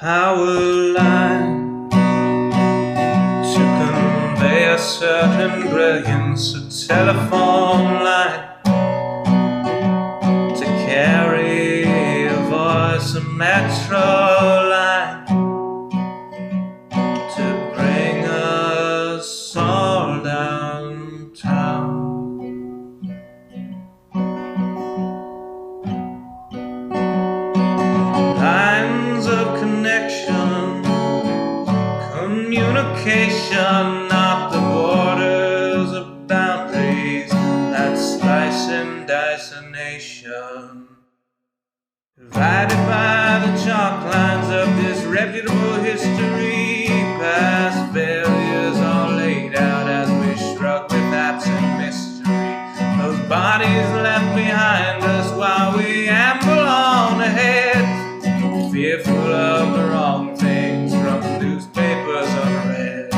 power line to convey a certain brilliance, a telephone line to carry a voice, a metro line to bring us all downtown. Lines of connection, communication, not the borders of boundaries that slice and dice a nation. Divided by the chalk lines of disreputable history, past failures are laid out as we shrug with absent mystery. Those bodies left behind us while we amble on ahead, fearful of the wrong things from newspapers unread.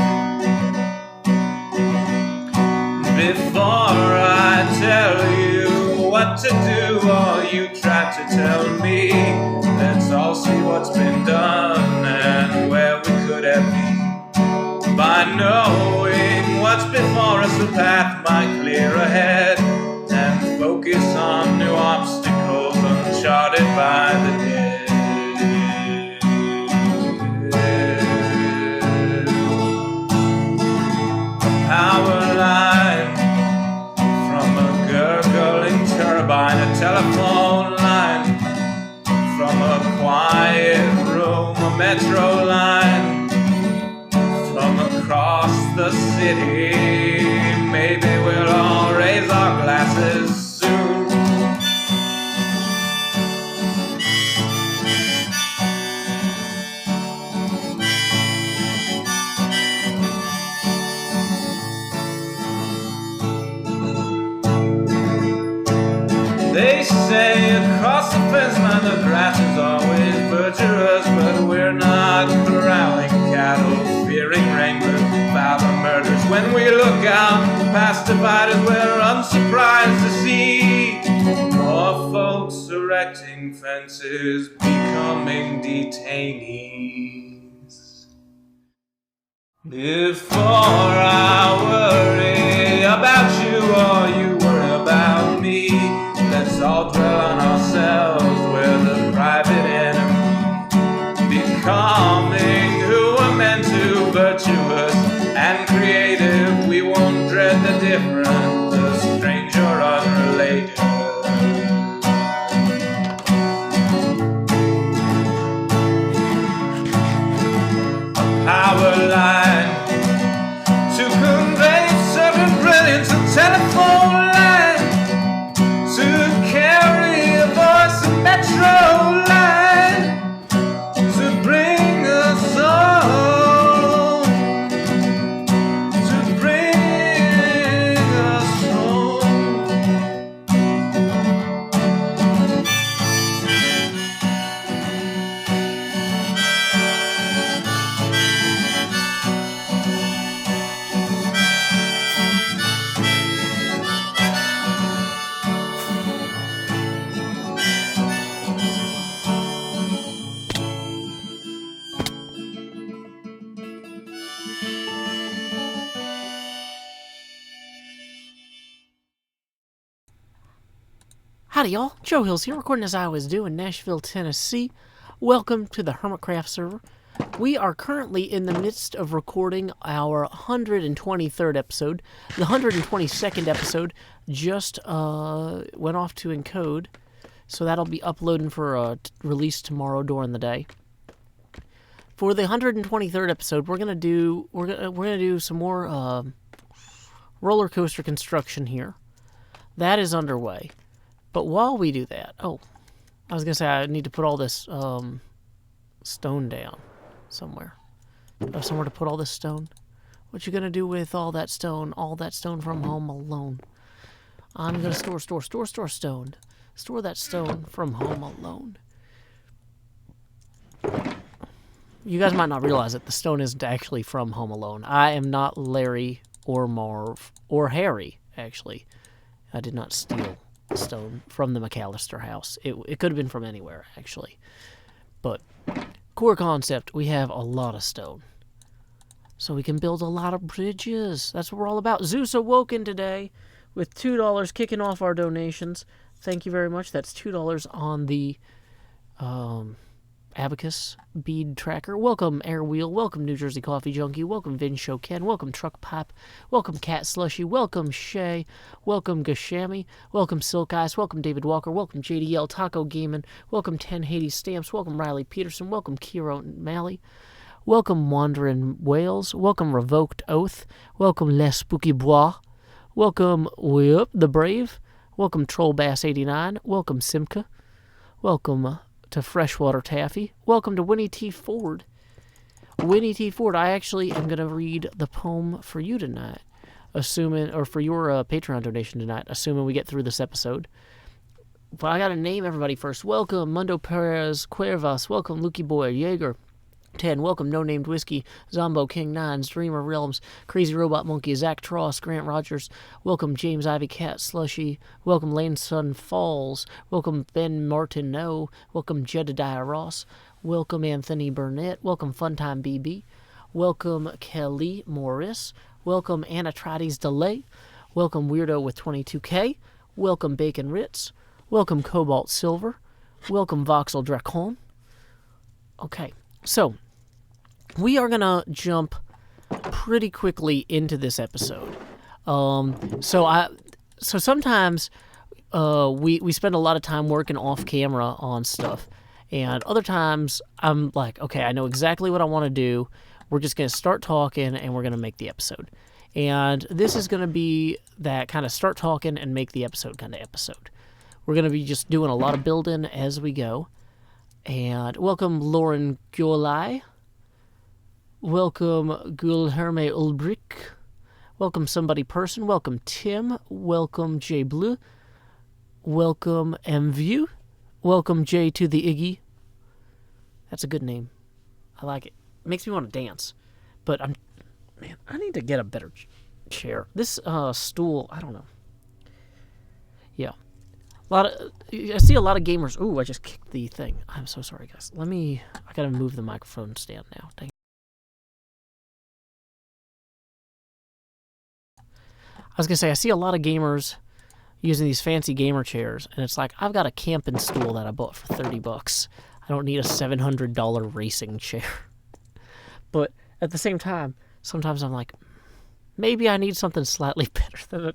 Before I tell you what to do, or you try to tell me, let's all see what's been done and where we could have been. By knowing what's before us, the path might clear ahead, and focus on new obstacles uncharted by the dead. Power line from a gurgling turbine, a telephone line from a quiet room, a metro line from across the city. Maybe we'll all raise our glasses soon. They say across the fence line the grass is always butcherous, but we're not corralling cattle, fearing wranglers about the murders. When we look out past dividers, we're unsurprised to see more folks erecting fences, becoming detainees. Before I worry about you or you worry about me, let's all dwell on ourselves, we're the private enemy. Becoming who we're meant to, virtuous and creative. We won't dread the different, the strange or unrelated. A power line to convey certain brilliance, a telephone line to carry a voice, a metro line to bring us all, to bring us home. Howdy y'all, Joe Hills here, recording as I always do in Nashville, Tennessee. Welcome to the Hermitcraft server. We are currently in the midst of recording our 123rd episode. The 122nd episode just went off to encode, so that'll be uploading for release tomorrow during the day. For the 123rd episode, we're gonna do some more roller coaster construction here. That is underway. But while we do that, I was going to say I need to put all this stone down somewhere. Somewhere to put all this stone. What you going to do with all that stone from Home Alone? I'm going to store stone. Store that stone from Home Alone. You guys might not realize that the stone isn't actually from Home Alone. I am not Larry or Marv or Harry, actually. I did not steal stone from the McAllister house. It could have been from anywhere, actually. But core concept, we have a lot of stone. So we can build a lot of bridges. That's what we're all about. Zeus Awoken today with $2 kicking off our donations. Thank you very much. That's $2 on the Abacus bead tracker. Welcome Airwheel. Welcome New Jersey Coffee Junkie. Welcome Vin Show Ken. Welcome Truck Pipe. Welcome Cat Slushy. Welcome Shay. Welcome Gashami. Welcome Silk Ice. Welcome David Walker. Welcome JDL Taco Gaming. Welcome 10 Hades Stamps. Welcome Riley Peterson. Welcome Kiro Malley. Welcome Wandering Whales. Welcome Revoked Oath. Welcome Les Spooky Bois. Welcome Whip the Brave. Welcome Troll Bass 89. Welcome Simca. Welcome to Freshwater Taffy. Welcome to Winnie T. Ford. Winnie T. Ford, I actually am going to read the poem for you tonight, or for your Patreon donation tonight, assuming we get through this episode. But I got to name everybody first. Welcome Mundo Perez Cuervas. Welcome Lukey Boy Jaeger. 10. Welcome No Named Whiskey, Zombo King 9, Dreamer Realms, Crazy Robot Monkey, Zach Tross, Grant Rogers. Welcome James Ivy Cat Slushy. Welcome Lane Sun Falls. Welcome Ben Martineau. Welcome Jedediah Ross. Welcome Anthony Burnett. Welcome Funtime BB. Welcome Kelly Morris. Welcome Anatrides Delay. Welcome Weirdo with 22K. Welcome Bacon Ritz. Welcome Cobalt Silver. Welcome Voxel Dracon. Okay. So, we are going to jump pretty quickly into this episode. So sometimes we spend a lot of time working off camera on stuff, and other times I'm like, okay, I know exactly what I want to do. We're just going to start talking, and we're going to make the episode. And this is going to be that kind of start talking and make the episode kind of episode. We're going to be just doing a lot of building as we go. And welcome Lauren Giolai. Welcome Gulherme Ulbrich. Welcome Somebody Person. Welcome Tim. Welcome J Blue. Welcome MView. Welcome J to the Iggy. That's a good name. I like it. Makes me want to dance. But I need to get a better chair. This stool, I don't know. Yeah. I see a lot of gamers. Ooh, I just kicked the thing. I'm so sorry, guys. I gotta move the microphone stand now. Dang. I was gonna say, I see a lot of gamers using these fancy gamer chairs, and it's like, I've got a camping stool that I bought for $30. I don't need a $700 racing chair. But at the same time, sometimes I'm like, maybe I need something slightly better than a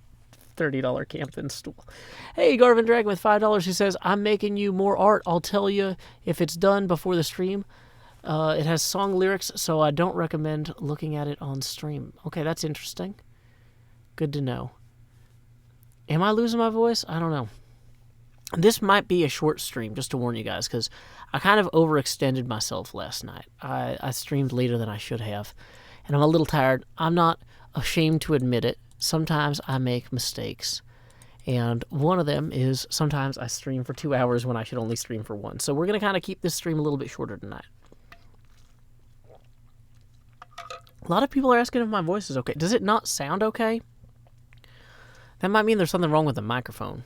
$30 camping stool. Hey, Garvin Dragon with $5 who says, I'm making you more art. I'll tell you if it's done before the stream. It has song lyrics, so I don't recommend looking at it on stream. Okay, that's interesting. Good to know. Am I losing my voice? I don't know. This might be a short stream, just to warn you guys, because I kind of overextended myself last night. I streamed later than I should have, and I'm a little tired. I'm not ashamed to admit it. Sometimes I make mistakes, and one of them is sometimes I stream for 2 hours when I should only stream for 1. So we're going to kind of keep this stream a little bit shorter tonight. A lot of people are asking if my voice is okay. Does it not sound okay? That might mean there's something wrong with the microphone.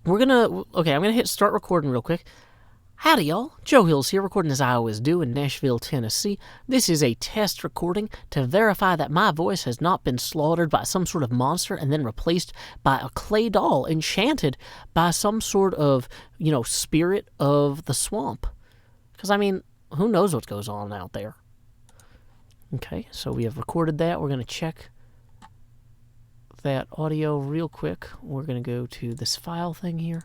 I'm going to hit start recording real quick. Howdy, y'all. Joe Hills here, recording as I always do in Nashville, Tennessee. This is a test recording to verify that my voice has not been slaughtered by some sort of monster and then replaced by a clay doll enchanted by some sort of, spirit of the swamp. Because, who knows what goes on out there. Okay, so we have recorded that. We're going to check that audio real quick. We're going to go to this file thing here.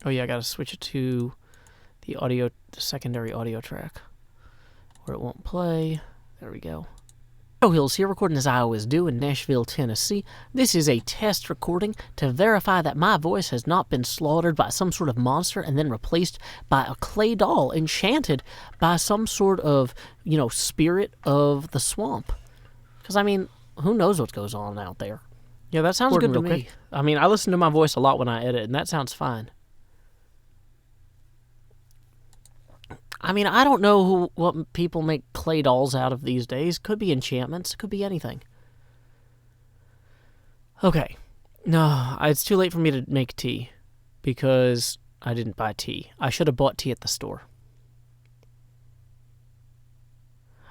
Oh yeah, I gotta switch it to the secondary audio track, where it won't play. There we go. Joe Hills here, recording as I always do in Nashville, Tennessee. This is a test recording to verify that my voice has not been slaughtered by some sort of monster and then replaced by a clay doll enchanted by some sort of, spirit of the swamp. Because, who knows what goes on out there? Yeah, that sounds good to me. I listen to my voice a lot when I edit, and that sounds fine. I don't know what people make clay dolls out of these days. Could be enchantments. Could be anything. Okay. No, it's too late for me to make tea. because I didn't buy tea. I should have bought tea at the store.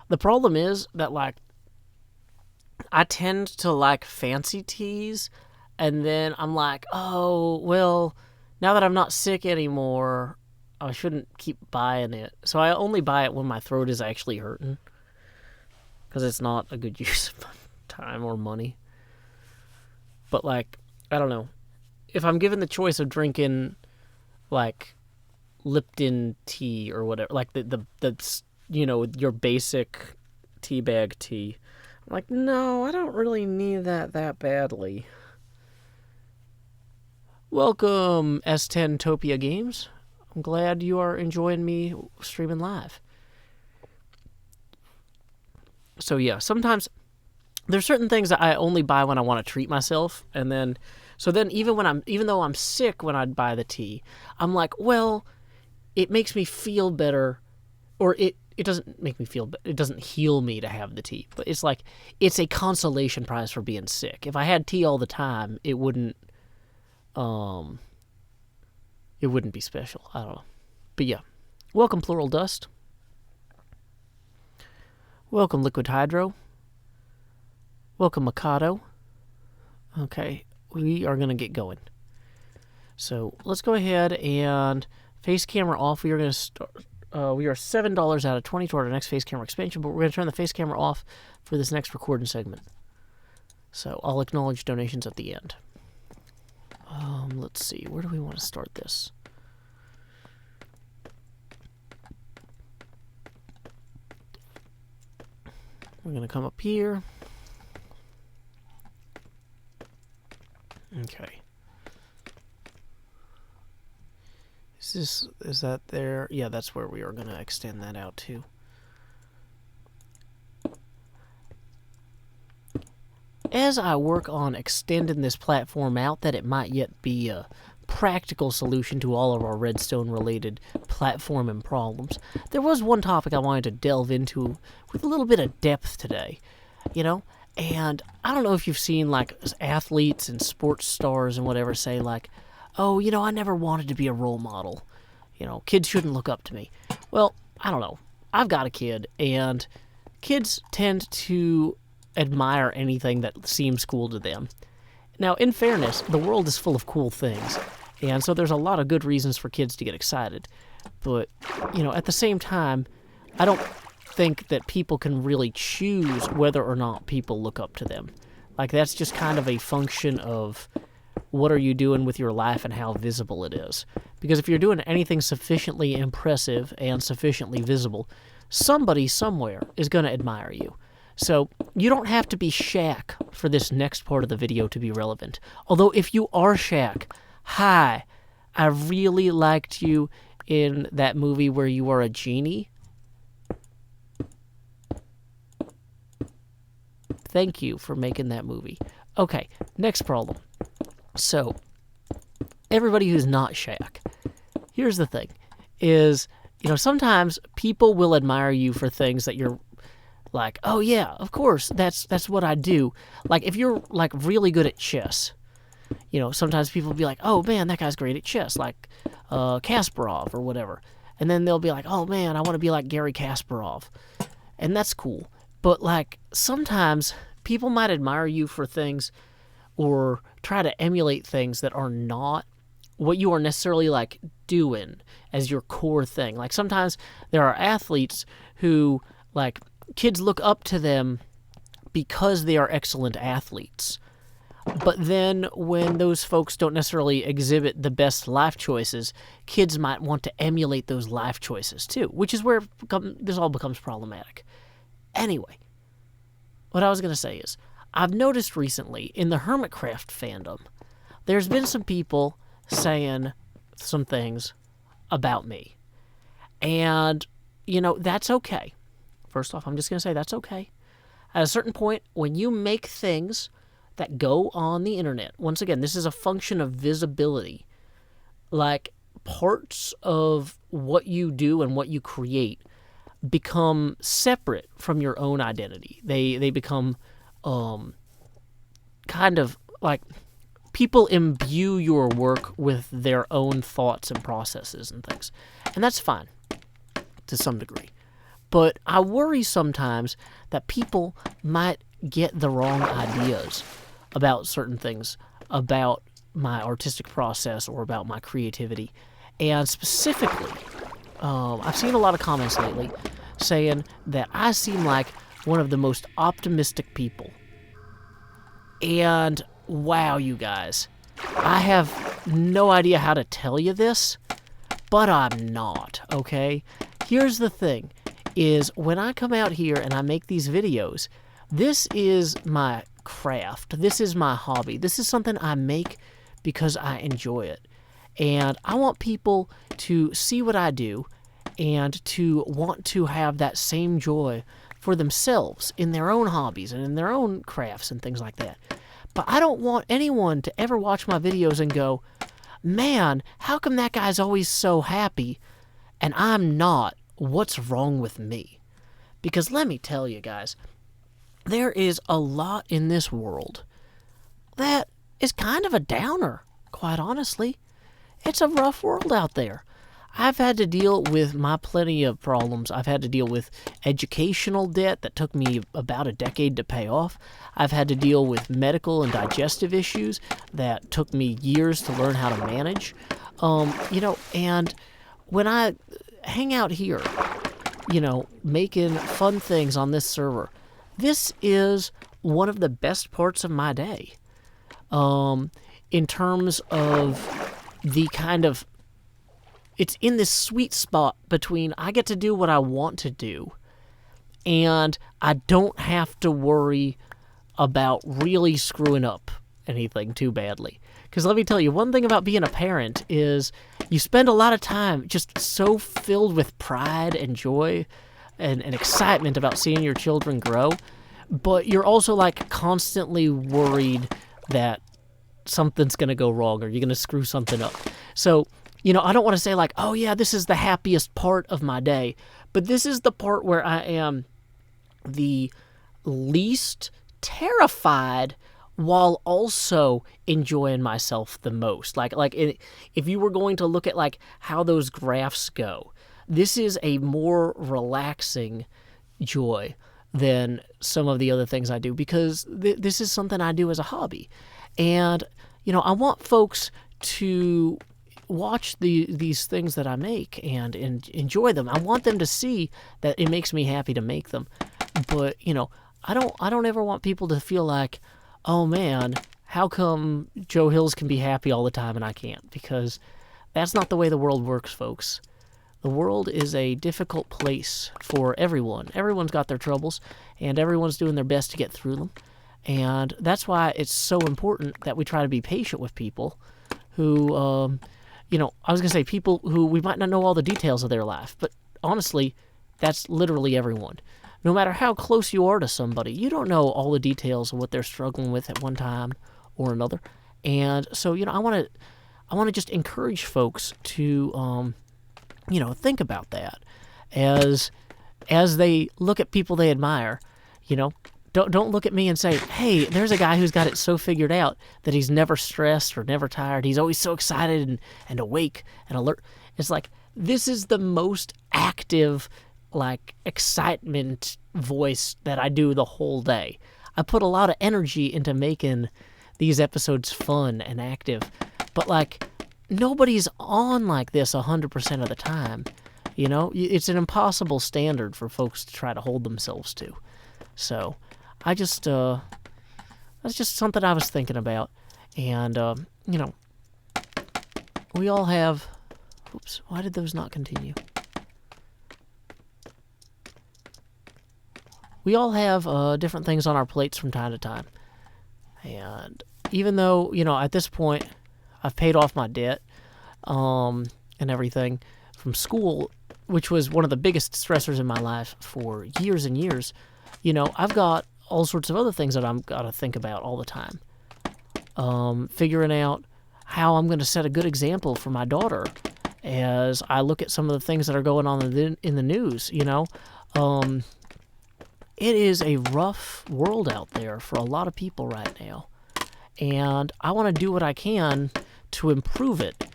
The problem is that, like, I tend to like fancy teas, and then I'm like, oh, well, now that I'm not sick anymore, I shouldn't keep buying it. So I only buy it when my throat is actually hurting, because it's not a good use of time or money. But, like, I don't know. If I'm given the choice of drinking, like, Lipton tea or whatever, like the your basic tea bag tea, I'm like, no, I don't really need that badly. Welcome, S10 Topia Games. I'm glad you are enjoying me streaming live. So yeah, sometimes there's certain things that I only buy when I want to treat myself, and then even though I'm sick when I buy the tea, I'm like, well, it makes me feel better, or it doesn't make me feel, it doesn't heal me to have the tea, but it's like, it's a consolation prize for being sick. If I had tea all the time, it wouldn't be special. I don't know. But yeah. Welcome, Plural Dust. Welcome, Liquid Hydro. Welcome, Mikado. Okay, we are going to get going. So let's go ahead and face camera off. We are going to start. We are $7 out of 20 toward our next face camera expansion, but we're going to turn the face camera off for this next recording segment. So I'll acknowledge donations at the end. Let's see. Where do we want to start this? We're going to come up here. Okay. Is that there? Yeah, that's where we are going to extend that out to. As I work on extending this platform out, that it might yet be a practical solution to all of our Redstone-related platforming problems, there was one topic I wanted to delve into with a little bit of depth today, And I don't know if you've seen, like, athletes and sports stars and whatever say, like, oh, I never wanted to be a role model. Kids shouldn't look up to me. Well, I don't know. I've got a kid, and kids tend to admire anything that seems cool to them. Now, in fairness, the world is full of cool things, and so there's a lot of good reasons for kids to get excited. But, at the same time, I don't think that people can really choose whether or not people look up to them. Like, that's just kind of a function of what are you doing with your life and how visible it is. Because if you're doing anything sufficiently impressive and sufficiently visible, somebody somewhere is going to admire you. So you don't have to be Shaq for this next part of the video to be relevant. Although if you are Shaq, hi, I really liked you in that movie where you are a genie. Thank you for making that movie. Okay, next problem. So, everybody who's not Shaq, here's the thing, is, sometimes people will admire you for things that you're like, oh yeah, of course, that's what I do. Like, if you're, like, really good at chess, sometimes people will be like, oh man, that guy's great at chess, like Kasparov or whatever. And then they'll be like, oh man, I want to be like Gary Kasparov. And that's cool. But, like, sometimes people might admire you for things or try to emulate things that are not what you are necessarily, like, doing as your core thing. Like, sometimes there are athletes who, like, kids look up to them because they are excellent athletes. But then when those folks don't necessarily exhibit the best life choices, kids might want to emulate those life choices too, which is where this all becomes problematic. Anyway, what I was going to say is, I've noticed recently in the Hermitcraft fandom, there's been some people saying some things about me. And, that's okay. First off, I'm just going to say that's okay. At a certain point, when you make things that go on the internet, once again, this is a function of visibility. Like, parts of what you do and what you create become separate from your own identity. They become kind of like people imbue your work with their own thoughts and processes and things. And that's fine to some degree. But I worry sometimes that people might get the wrong ideas about certain things, about my artistic process or about my creativity. And specifically, I've seen a lot of comments lately saying that I seem like one of the most optimistic people. And wow, you guys, I have no idea how to tell you this, but I'm not, okay? Here's the thing, is when I come out here and I make these videos, this is my craft. This is my hobby. This is something I make because I enjoy it. And I want people to see what I do and to want to have that same joy for themselves in their own hobbies and in their own crafts and things like that. But I don't want anyone to ever watch my videos and go, man, how come that guy's always so happy and I'm not? What's wrong with me? Because let me tell you guys, there is a lot in this world that is kind of a downer, quite honestly. It's a rough world out there. I've had to deal with my plenty of problems. I've had to deal with educational debt that took me about a decade to pay off. I've had to deal with medical and digestive issues that took me years to learn how to manage. And when I hang out here, making fun things on this server, this is one of the best parts of my day. In terms of the kind of, it's in this sweet spot between I get to do what I want to do and I don't have to worry about really screwing up anything too badly. Because let me tell you, one thing about being a parent is you spend a lot of time just so filled with pride and joy and excitement about seeing your children grow, but you're also like constantly worried that something's going to go wrong or you're going to screw something up. So, I don't want to say like, oh yeah, this is the happiest part of my day, but this is the part where I am the least terrified while also enjoying myself the most. If you were going to look at like how those graphs go, this is a more relaxing joy than some of the other things I do because this is something I do as a hobby. And, I want folks to watch these things that I make and enjoy them. I want them to see that it makes me happy to make them. But, I don't ever want people to feel like, oh man, how come Joe Hills can be happy all the time and I can't? Because that's not the way the world works, folks. The world is a difficult place for everyone. Everyone's got their troubles, and everyone's doing their best to get through them. And that's why it's so important that we try to be patient with people who, I was going to say people who we might not know all the details of their life, but honestly, that's literally everyone. No matter how close you are to somebody, you don't know all the details of what they're struggling with at one time or another. And so, I want to just encourage folks to, think about that as they look at people they admire. Don't look at me and say, hey, there's a guy who's got it so figured out that he's never stressed or never tired. He's always so excited and awake and alert. It's like, this is the most active, excitement voice that I do the whole day. I put a lot of energy into making these episodes fun and active, but nobody's on like this 100% of the time. It's an impossible standard for folks to try to hold themselves to. So that's just something I was thinking about. And, we all have, oops, why did those not continue? We all have different things on our plates from time to time. And even though, at this point, I've paid off my debt and everything from school, which was one of the biggest stressors in my life for years and years, I've got all sorts of other things that I've got to think about all the time. Figuring out how I'm going to set a good example for my daughter as I look at some of the things that are going on in the news, It is a rough world out there for a lot of people right now. and I want to do what I can to improve it.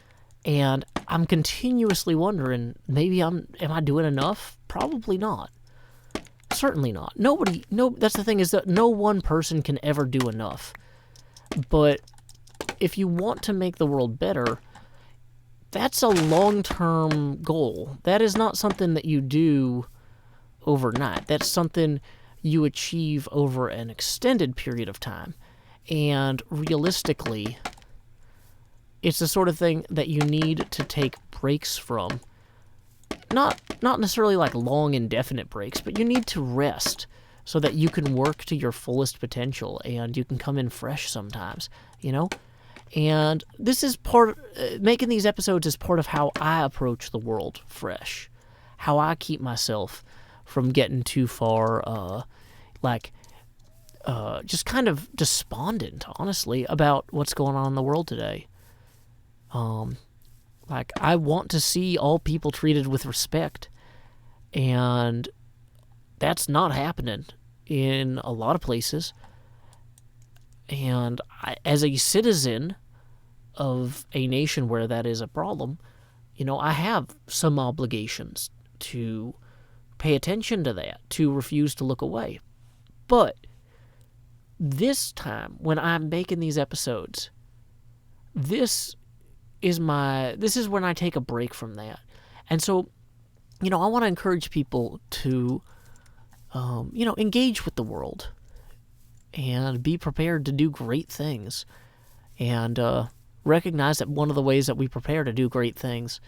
And I'm continuously wondering, am I doing enough? Probably not. Certainly not. That's the thing, is that no one person can ever do enough. But if you want to make the world better, that's a long-term goal. That is not something that you do overnight. That's something you achieve over an extended period of time. And realistically, it's the sort of thing that you need to take breaks from. Not necessarily like long, indefinite breaks, but you need to rest so that you can work to your fullest potential and you can come in fresh sometimes, you know? And this is making these episodes is part of how I approach the world fresh. How I keep myself from getting too far, just kind of despondent, honestly, about what's going on in the world today. I want to see all people treated with respect, and that's not happening in a lot of places. And as a citizen of a nation where that is a problem, I have some obligations to pay attention to that, to refuse to look away. But this time, when I'm making these episodes, this is when I take a break from that. And so, I want to encourage people to, engage with the world and be prepared to do great things. And recognize that one of the ways that we prepare to do great things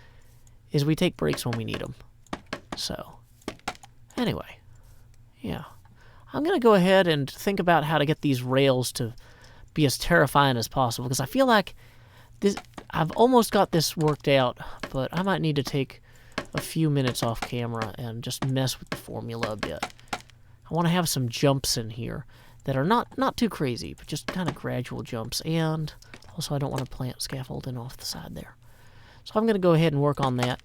is we take breaks when we need them. So, anyway, yeah. I'm going to go ahead and think about how to get these rails to be as terrifying as possible, because I feel like I've almost got this worked out, but I might need to take a few minutes off camera and just mess with the formula a bit. I want to have some jumps in here that are not too crazy, but just kind of gradual jumps, and also I don't want to plant scaffolding off the side there. So I'm going to go ahead and work on that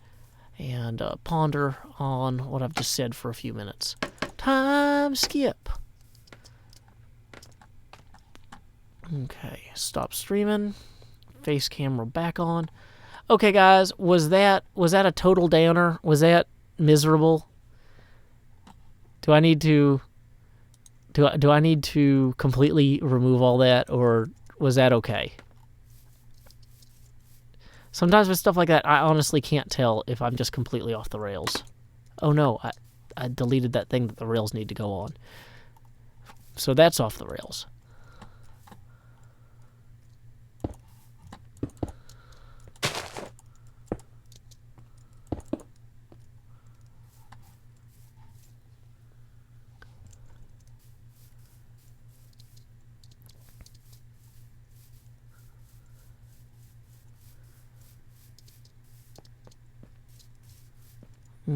and ponder on what I've just said for a few minutes. Time skip. Okay, stop streaming. Face camera back on. Okay, guys, was that a total downer? Was that miserable? Do I need to completely remove all that, or was that okay? Sometimes with stuff like that, I honestly can't tell if I'm just completely off the rails. Oh no, I deleted that thing that the rails need to go on. So that's off the rails.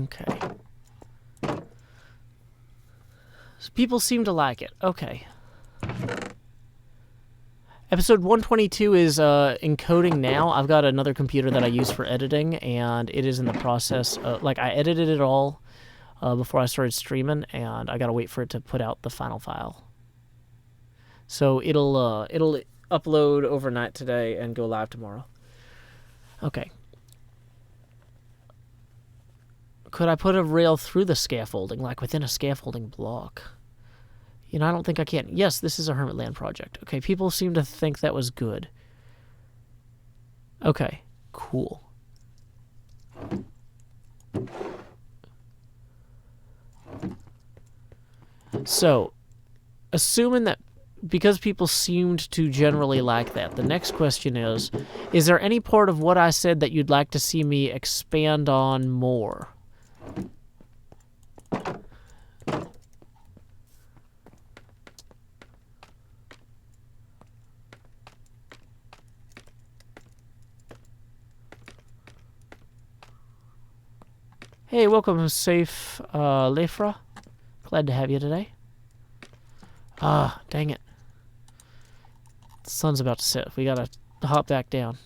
Okay. So people seem to like it. Okay. Episode 122 is encoding now. I've got another computer that I use for editing, and it is in the process. I edited it all before I started streaming, and I gotta wait for it to put out the final file. So it'll upload overnight today and go live tomorrow. Okay. Could I put a rail through the scaffolding, like within a scaffolding block? I don't think I can. Yes, this is a Hermitland project. Okay, people seem to think that was good. Okay, cool. So, assuming that because people seemed to generally like that, the next question is there any part of what I said that you'd like to see me expand on more? Hey, welcome, Safe Lefra. Glad to have you today. Ah, dang it. The sun's about to set. We gotta hop back down.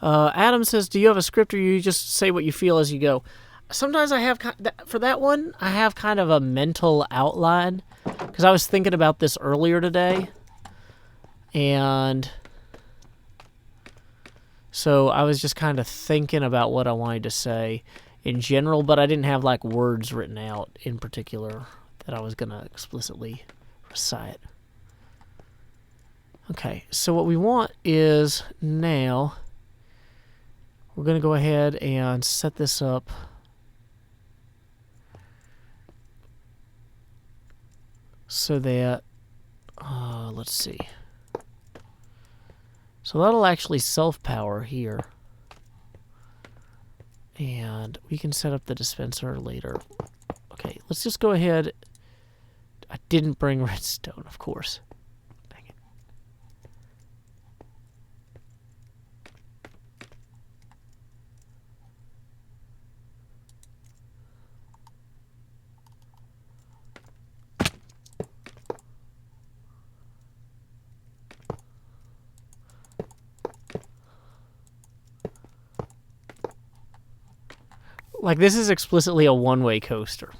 Adam says, do you have a script or you just say what you feel as you go? sometimes I have, for that one, I have kind of a mental outline, because I was thinking about this earlier today, and so I was just kind of thinking about what I wanted to say in general, but I didn't have like words written out in particular that I was going to explicitly recite. Okay, so what we want is now we're going to go ahead and set this up so that, let's see. So that'll actually self-power here. And we can set up the dispenser later. Okay, let's just go ahead. I didn't bring redstone, of course. Dang it. Like, this is explicitly a one-way coaster.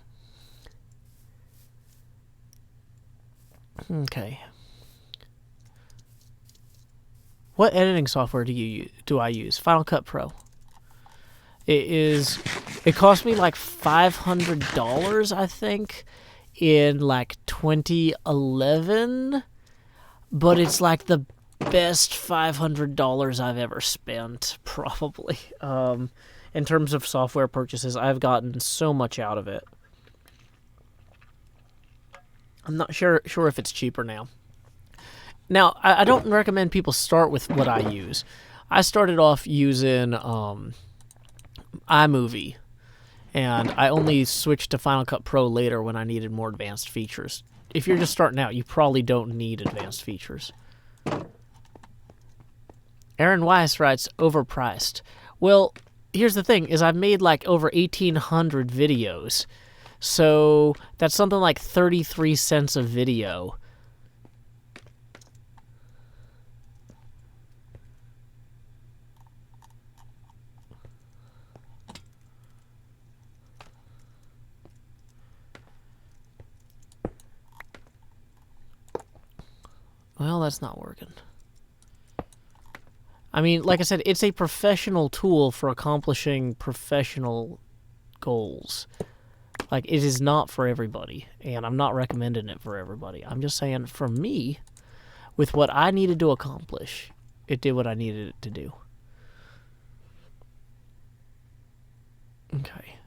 Okay. What editing software do I use? Final Cut Pro. It cost me like $500, I think, in like 2011, but it's like the best $500 I've ever spent, probably. In terms of software purchases, I've gotten so much out of it. I'm not sure if it's cheaper now. Now, I don't recommend people start with what I use. I started off using iMovie, and I only switched to Final Cut Pro later when I needed more advanced features. If you're just starting out, you probably don't need advanced features. Aaron Weiss writes, overpriced. Well, here's the thing, is I've made like over 1,800 videos. So that's something like 33 cents a video. Well, that's not working. I mean, like I said, it's a professional tool for accomplishing professional goals. Like, it is not for everybody, and I'm not recommending it for everybody. I'm just saying, for me, with what I needed to accomplish, it did what I needed it to do. Okay.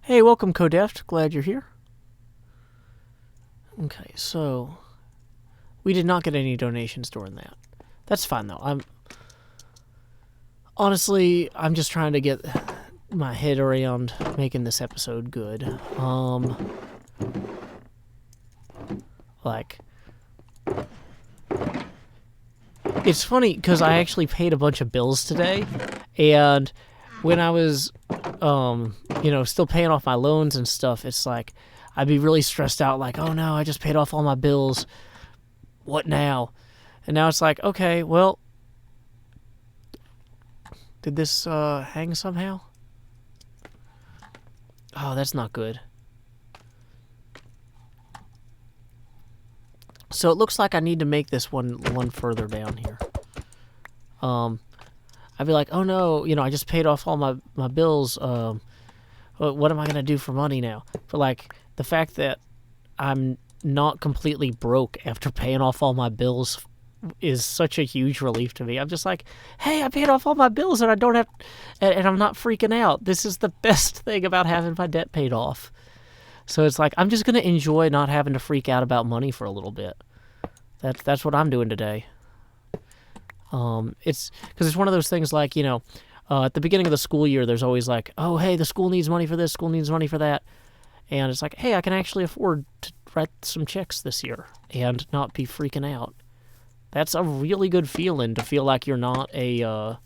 Hey, welcome, Codeft. Glad you're here. Okay, so we did not get any donations during that. That's fine, though. Honestly, I'm just trying to get my head around making this episode good. Like, it's funny because I actually paid a bunch of bills today, and when I was, still paying off my loans and stuff, it's like I'd be really stressed out, like, oh no, I just paid off all my bills. What now? And now it's like, okay, well, did this hang somehow? Oh, that's not good. So it looks like I need to make this one further down here. I'd be like, oh no, I just paid off all my bills. What am I going to do for money now? But like, the fact that I'm not completely broke after paying off all my bills is such a huge relief to me. I'm just like, hey, I paid off all my bills and I don't have, and I'm not freaking out. This is the best thing about having my debt paid off. So it's like, I'm just going to enjoy not having to freak out about money for a little bit. That's what I'm doing today. It's because it's one of those things like, at the beginning of the school year, there's always like, oh, hey, the school needs money for this, school needs money for that. And it's like, hey, I can actually afford to write some checks this year and not be freaking out. That's a really good feeling, to feel like you're not a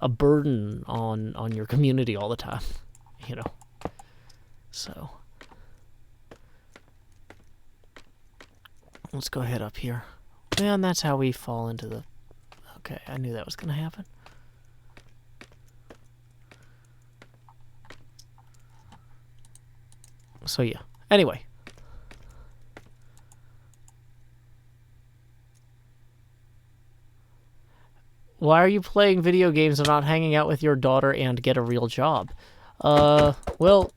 burden on your community all the time, So let's go ahead up here. And that's how we fall into the... Okay, I knew that was going to happen. So yeah. Anyway. Why are you playing video games and not hanging out with your daughter and get a real job? Well,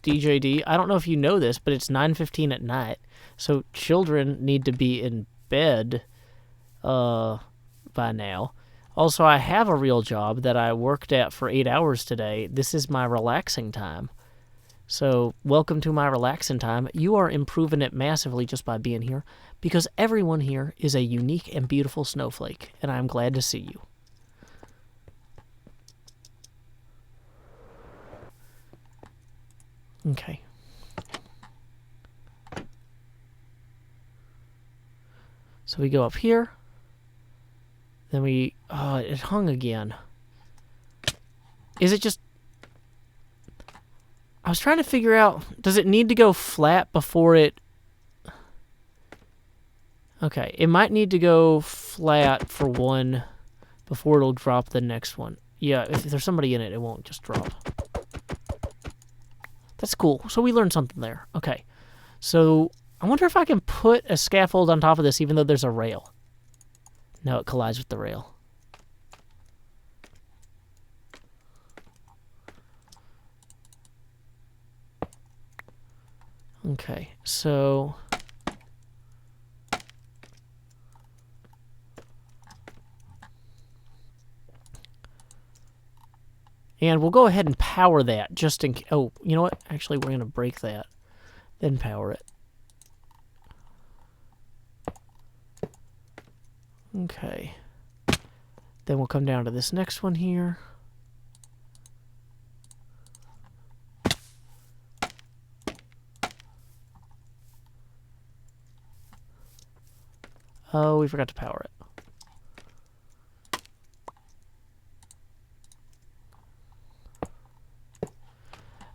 DJD, I don't know if you know this, but it's 9:15 at night. So children need to be in bed by now. Also, I have a real job that I worked at for 8 hours today. This is my relaxing time. So, welcome to my relaxing time. You are improving it massively just by being here, because everyone here is a unique and beautiful snowflake, and I'm glad to see you. Okay. So we go up here. Then we... Oh, it hung again. Is it just... I was trying to figure out... Does it need to go flat before it... Okay, it might need to go flat for one before it'll drop the next one. Yeah, if there's somebody in it, it won't just drop. That's cool. So we learned something there. Okay. So I wonder if I can put a scaffold on top of this even though there's a rail. No, it collides with the rail. Okay, so... And we'll go ahead and power that just in case. Oh, you know what? Actually, we're going to break that. Then power it. Okay. Then we'll come down to this next one here. Oh, we forgot to power it.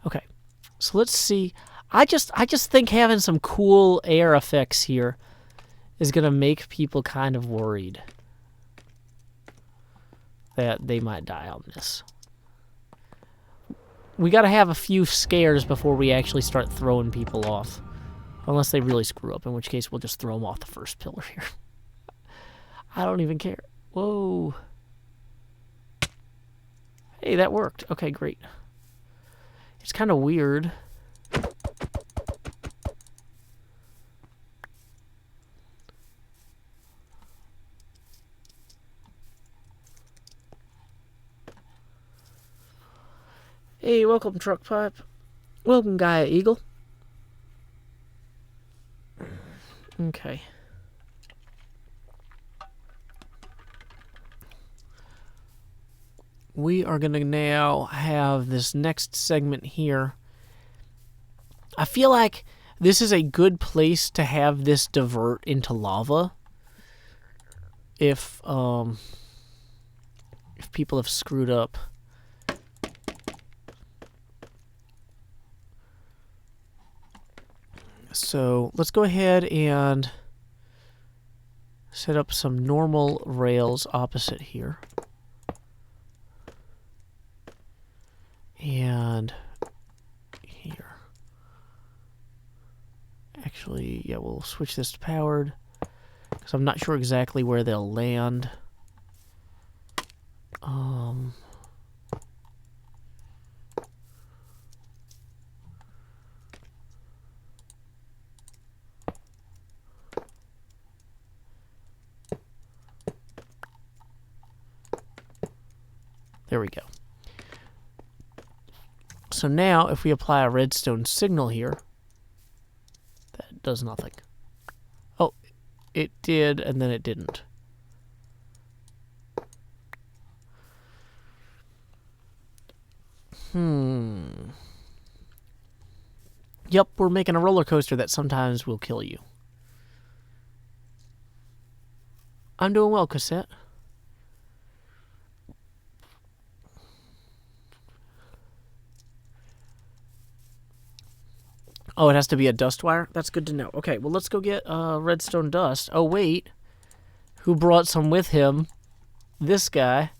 Okay, so let's see. I just think having some cool air effects here is gonna make people kind of worried that they might die on this. We gotta have a few scares before we actually start throwing people off. Unless they really screw up, in which case we'll just throw them off the first pillar here. I don't even care. Whoa. Hey, that worked. Okay, great. It's kind of weird. Hey, welcome, Truck Pipe. Welcome, Gaia Eagle. Okay. We are going to now have this next segment here. I feel like this is a good place to have this divert into lava. If people have screwed up. So let's go ahead and set up some normal rails opposite here. And here. Actually, yeah, we'll switch this to powered, because I'm not sure exactly where they'll land. There we go. So now, if we apply a redstone signal here, that does nothing. Oh, it did, and then it didn't. Yep, we're making a roller coaster that sometimes will kill you. I'm doing well, Cassette. Oh, it has to be a dust wire? That's good to know. Okay, well, let's go get redstone dust. Oh, wait. Who brought some with him? this guy.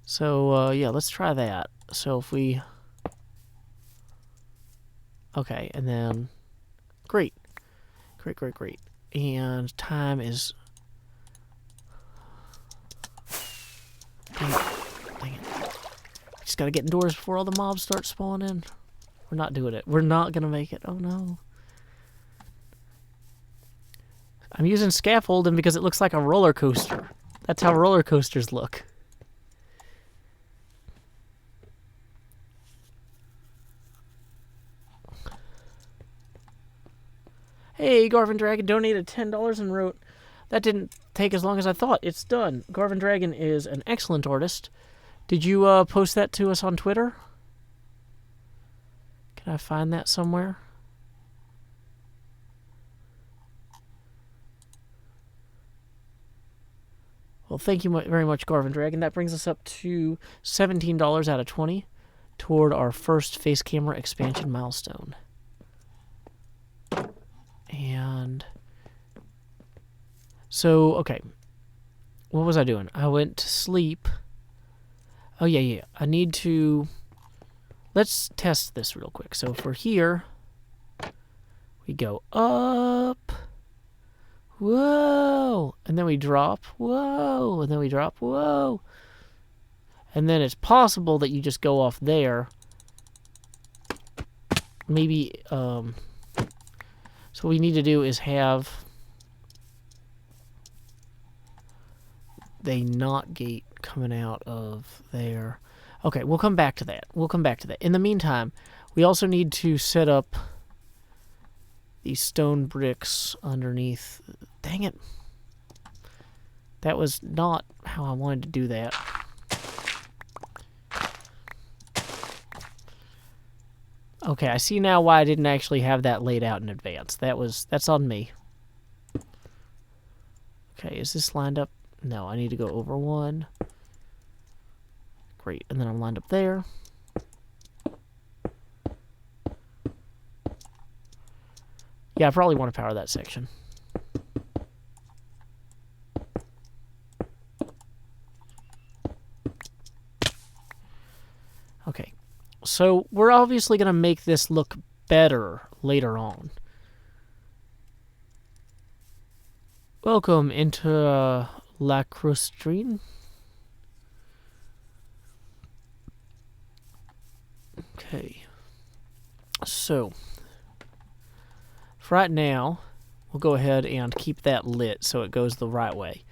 So, yeah, let's try that. So if we... Okay, and then... Great. Great. And time is... Dang it. Just gotta get indoors before all the mobs start spawning. We're not doing it. We're not gonna make it. Oh, no. I'm using scaffolding because it looks like a roller coaster. That's how roller coasters look. Hey, Garvin Dragon donated $10 and wrote, "That didn't take as long as I thought. It's done." Garvin Dragon is an excellent artist. Did you post that to us on Twitter? Can I find that somewhere? Well, thank you very much, Garvin Dragon. That brings us up to $17 out of 20 toward our first face camera expansion milestone. And so, okay. What was I doing? I went to sleep. Oh, yeah. I need to... Let's test this real quick. So for here, we go up. Whoa. And then we drop. Whoa. And then we drop. Whoa. And then it's possible that you just go off there. Maybe, so what we need to do is have a knot gate coming out of there. Okay, we'll come back to that. In the meantime, we also need to set up these stone bricks underneath. Dang it. That was not how I wanted to do that. Okay, I see now why I didn't actually have that laid out in advance. That's on me. Okay, is this lined up? No, I need to go over one. Great, and then I'm lined up there. Yeah, I probably want to power that section. Okay, so we're obviously going to make this look better later on. Welcome into La Crustrine. Okay, so for right now, we'll go ahead and keep that lit so it goes the right way.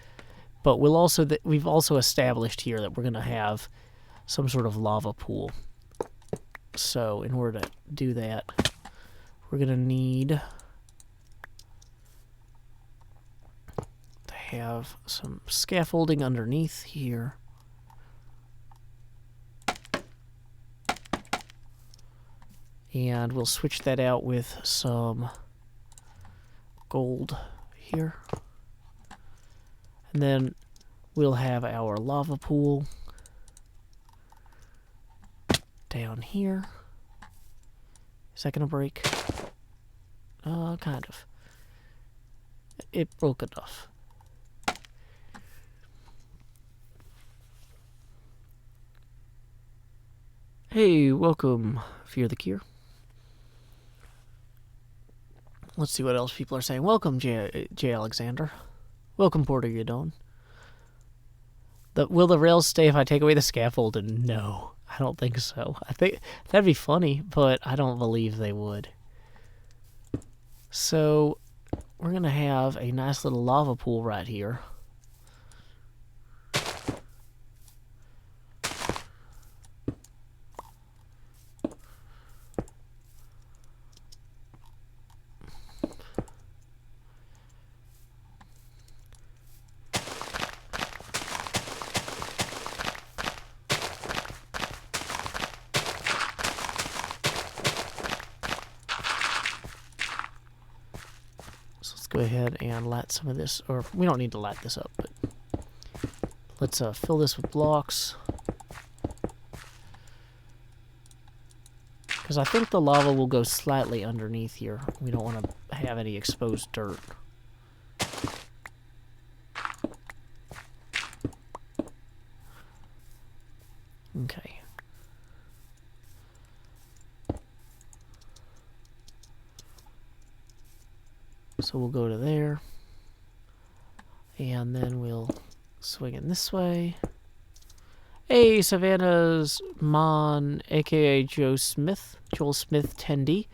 But we'll also we've also established here that we're going to have some sort of lava pool. So in order to do that, we're going to need to have some scaffolding underneath here. And we'll switch that out with some gold here. And then we'll have our lava pool down here. Is that going to break? Kind of. It broke enough. Hey, welcome, Fear the Cure. Let's see what else people are saying. Welcome, J. Alexander. Welcome, Porter Yadon. Will the rails stay if I take away the scaffolding? No, I don't think so. I think that'd be funny, but I don't believe they would. So, we're going to have a nice little lava pool right here. Go ahead and light some of this, or we don't need to light this up, but let's fill this with blocks, because I think the lava will go slightly underneath here. We don't want to have any exposed dirt. So we'll go to there. And then we'll swing in this way. Hey, Savannah's Mon, a.k.a. Joel Smith 10D.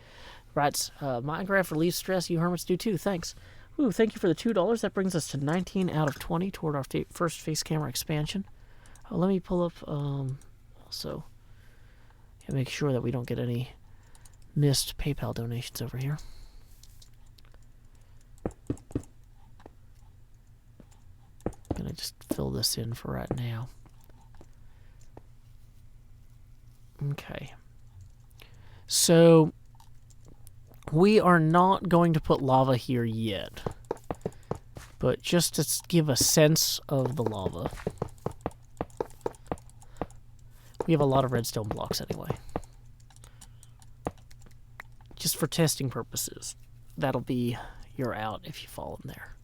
Writes, Minecraft relieves stress. You hermits do too. Thanks. Ooh, thank you for the $2. That brings us to 19 out of 20 toward our first face camera expansion. Oh, let me pull up, also, and make sure that we don't get any missed PayPal donations over here. I'm going to just fill this in for right now. Okay. So, we are not going to put lava here yet. But just to give a sense of the lava. We have a lot of redstone blocks anyway. Just for testing purposes. That'll be your out if you fall in there.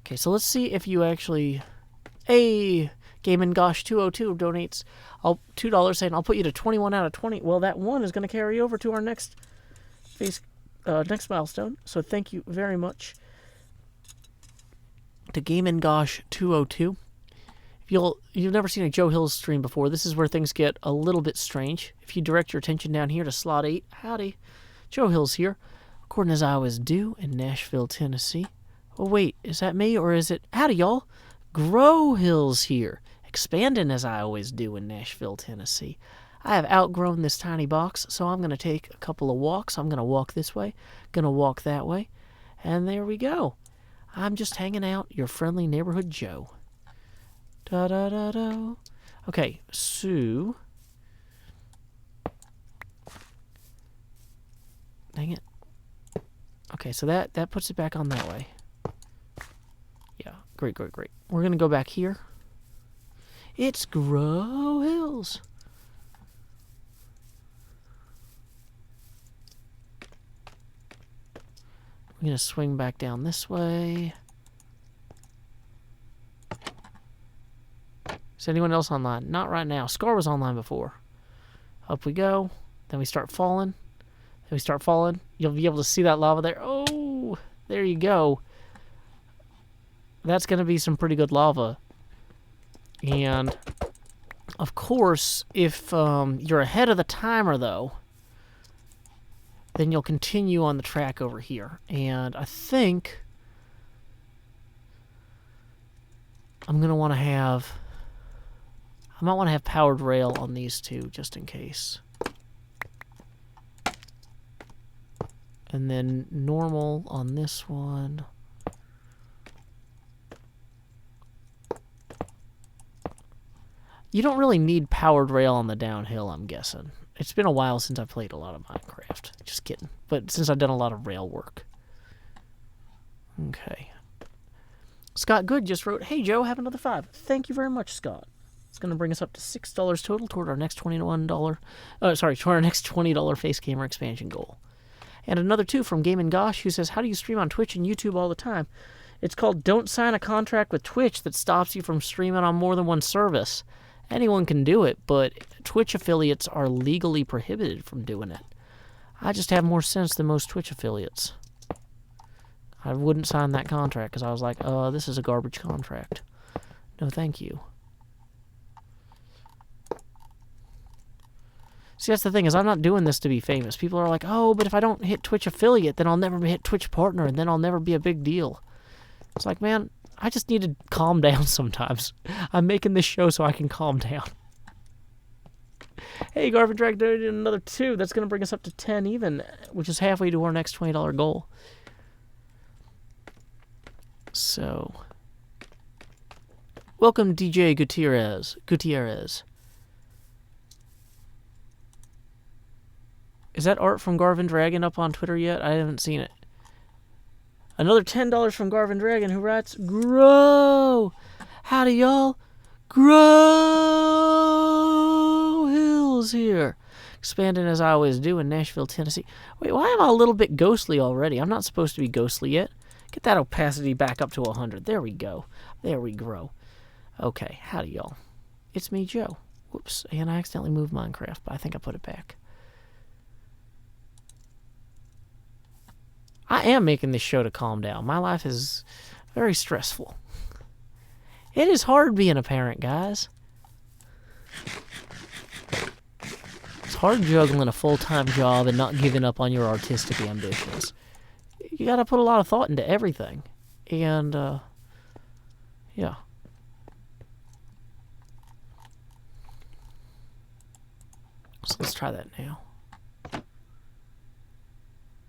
Okay, so let's see if you actually... Hey! Game Gosh 202 donates $2 saying, I'll put you to 21 out of 20. Well, that one is going to carry over to our next milestone. So thank you very much to Game Gosh 202. If you've never seen a Joe Hills stream before, this is where things get a little bit strange. If you direct your attention down here to slot 8, howdy, Joe Hills here, according as I always do in Nashville, Tennessee. Oh wait, is that me or is it, howdy y'all, Grow Hills here, expanding as I always do in Nashville, Tennessee. I have outgrown this tiny box, so I'm going to take a couple of walks. I'm going to walk this way, going to walk that way, and there we go. I'm just hanging out, your friendly neighborhood Joe. Da-da-da-da. Okay, so... Dang it. Okay, so that puts it back on that way. Yeah, great. We're going to go back here. It's Grow Hills. I'm going to swing back down this way. Is anyone else online? Not right now. Scar was online before. Up we go. Then we start falling. You'll be able to see that lava there. Oh, there you go. That's going to be some pretty good lava. And, of course, if you're ahead of the timer, though, then you'll continue on the track over here. And I think I'm going to want to have... I might want to have powered rail on these two, just in case. And then normal on this one. You don't really need powered rail on the downhill, I'm guessing. It's been a while since I've played a lot of Minecraft. Just kidding. But since I've done a lot of rail work. Okay. Scott Good just wrote, hey Joe, have another 5. Thank you very much, Scott. It's going to bring us up to $6 total toward our next toward our next $20 face camera expansion goal. And another 2 from Game Gosh, who says, how do you stream on Twitch and YouTube all the time? It's called Don't Sign a Contract with Twitch that stops you from streaming on more than one service. Anyone can do it, but Twitch affiliates are legally prohibited from doing it. I just have more sense than most Twitch affiliates. I wouldn't sign that contract because I was like, this is a garbage contract. No, thank you. See, that's the thing, is I'm not doing this to be famous. People are like, oh, but if I don't hit Twitch affiliate, then I'll never hit Twitch partner, and then I'll never be a big deal. It's like, man, I just need to calm down sometimes. I'm making this show so I can calm down. Hey, Garvin Drag donated another 2. That's going to bring us up to 10 even, which is halfway to our next $20 goal. So, welcome DJ Gutierrez. Is that art from Garvin Dragon up on Twitter yet? I haven't seen it. Another $10 from Garvin Dragon, who writes, Grow! Howdy, y'all. Grow Hills here. Expanding as I always do in Nashville, Tennessee. Wait, why am I a little bit ghostly already? I'm not supposed to be ghostly yet. Get that opacity back up to 100. There we go. There we grow. Okay, howdy, y'all. It's me, Joe. Whoops, and I accidentally moved Minecraft, but I think I put it back. I am making this show to calm down. My life is very stressful. It is hard being a parent, guys. It's hard juggling a full-time job and not giving up on your artistic ambitions. You gotta put a lot of thought into everything. And, yeah. So let's try that now.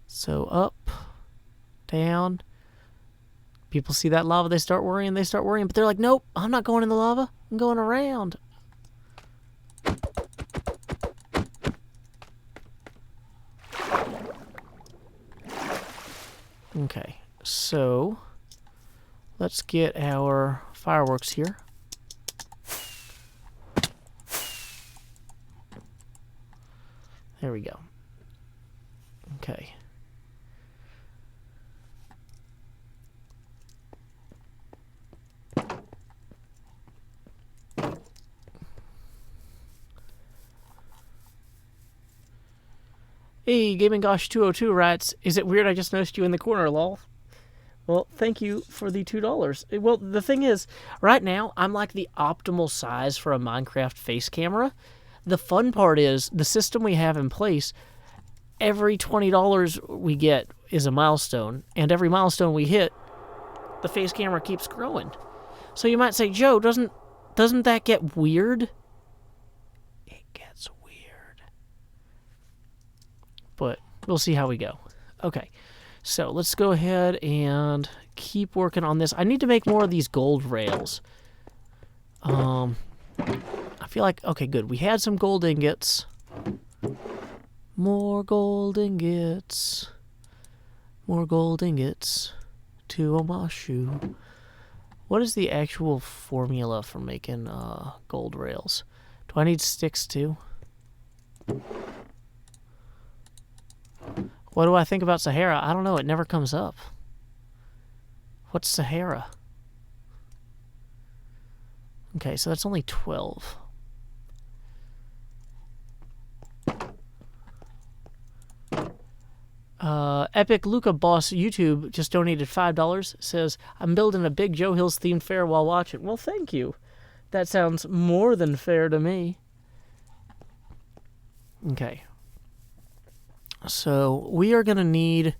So up, down. People see that lava, they start worrying, but they're like, nope, I'm not going in the lava. I'm going around. Okay, so let's get our fireworks here. There we go. Okay. Hey, Gaming Gosh 202 writes, is it weird I just noticed you in the corner, lol? Well, thank you for the $2. Well, the thing is, right now, I'm like the optimal size for a Minecraft face camera. The fun part is, the system we have in place, every $20 we get is a milestone, and every milestone we hit, the face camera keeps growing. So you might say, Joe, doesn't that get weird? It gets weird. But we'll see how we go. Okay, so let's go ahead and keep working on this. I need to make more of these gold rails. I feel like, okay, good. We had some gold ingots. More gold ingots. More gold ingots to my shoe. What is the actual formula for making gold rails? Do I need sticks too? What do I think about Sahara? I don't know. It never comes up. What's Sahara? Okay, so that's only 12. Epic Luca Boss YouTube just donated $5. Says, I'm building a big Joe Hills themed fair while watching. Well, thank you. That sounds more than fair to me. Okay. So, we are going to need...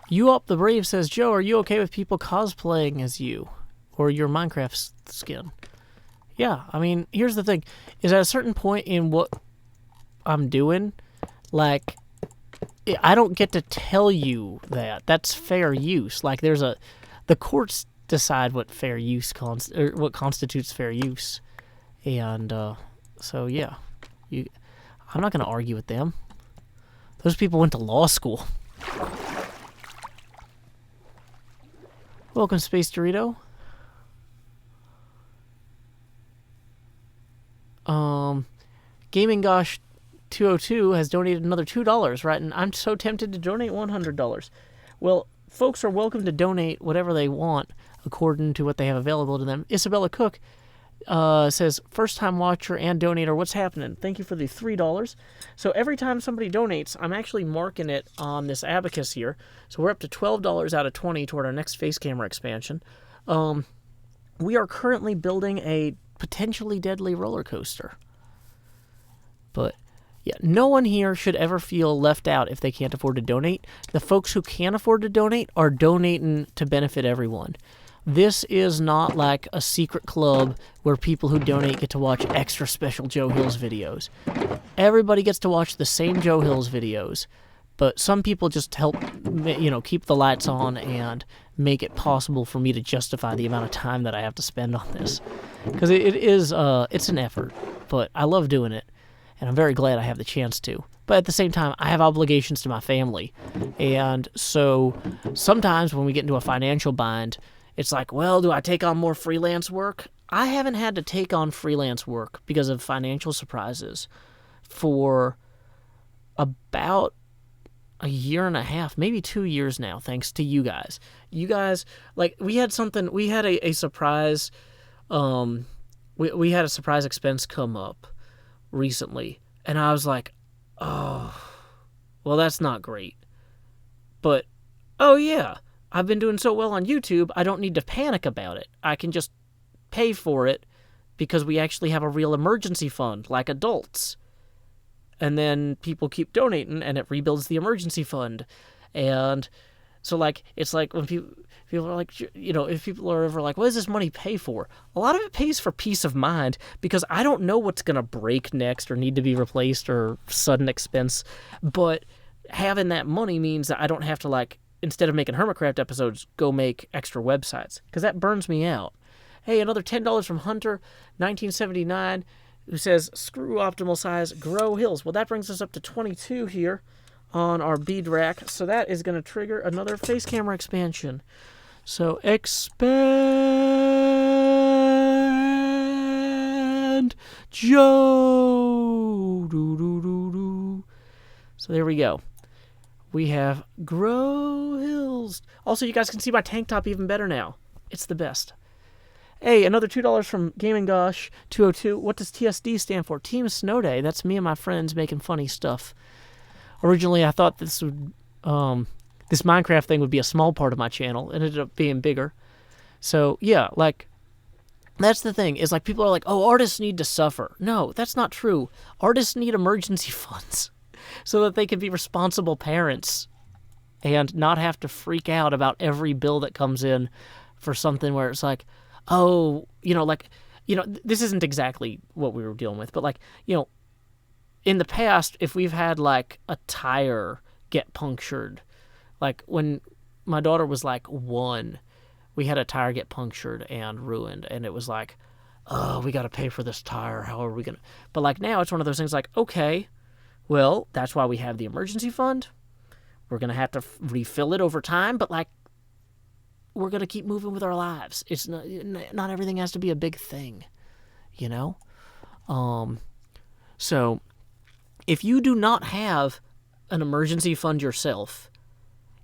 You Up the Brave says, Joe, are you okay with people cosplaying as you? Or your Minecraft skin? Yeah, I mean, here's the thing. Is at a certain point in what I'm doing, like, I don't get to tell you that. That's fair use. Like, there's a... The courts decide what fair use... or what constitutes fair use. And, so, yeah. I'm not going to argue with them. Those people went to law school. Welcome, Space Dorito. Gaming Gosh 202 has donated another $2, right? And I'm so tempted to donate $100. Well, folks are welcome to donate whatever they want according to what they have available to them. Isabella Cook says, first-time watcher and donator, what's happening? Thank you for the $3. So every time somebody donates, I'm actually marking it on this abacus here. So we're up to $12 out of 20 toward our next face camera expansion. We are currently building a potentially deadly roller coaster. But, yeah, no one here should ever feel left out if they can't afford to donate. The folks who can afford to donate are donating to benefit everyone. This is not like a secret club where people who donate get to watch extra special Joe Hills videos. Everybody gets to watch the same Joe Hills videos, but some people just help, keep the lights on and make it possible for me to justify the amount of time that I have to spend on this. Because it's an effort, but I love doing it, and I'm very glad I have the chance to. But at the same time, I have obligations to my family, and so sometimes when we get into a financial bind, it's like, well, do I take on more freelance work? I haven't had to take on freelance work because of financial surprises for about a year and a half, maybe 2 years now, thanks to you guys. You guys, like, we had a surprise, we had a surprise expense come up recently And I was like, oh, well, that's not great. But, oh yeah, I've been doing so well on YouTube, I don't need to panic about it. I can just pay for it because we actually have a real emergency fund, like adults. And then people keep donating, and it rebuilds the emergency fund. And so, like, it's like when people are like, you know, if people are ever like, what does this money pay for? A lot of it pays for peace of mind, because I don't know what's going to break next or need to be replaced or sudden expense. But having that money means that I don't have to, like, instead of making Hermitcraft episodes, go make extra websites, because that burns me out. Hey, another $10 from Hunter, 1979, who says, screw optimal size, grow hills. Well, that brings us up to 22 here on our bead rack, so that is going to trigger another face camera expansion. So, expand Joe. Doo-doo-doo-doo. So there we go. We have grow hills. Also, you guys can see my tank top even better now. It's the best. Hey, another $2 from Gaming Gosh 202. What does TSD stand for? Team Snow Day. That's me and my friends making funny stuff. Originally, I thought this Minecraft thing would be a small part of my channel. It ended up being bigger. So, yeah, like, that's the thing. Is like, people are like, oh, artists need to suffer. No, that's not true. Artists need emergency funds so that they can be responsible parents and not have to freak out about every bill that comes in for something where it's like, oh, this isn't exactly what we were dealing with, but, like, in the past, if we've had, like, a tire get punctured, like, when my daughter was, like, 1, we had a tire get punctured and ruined, and it was like, oh, we got to pay for this tire, how are we going to... But, like, now it's one of those things like, okay, well, that's why we have the emergency fund. We're going to have to refill it over time, but, like, we're going to keep moving with our lives. It's not everything has to be a big thing, you know? So, if you do not have an emergency fund yourself,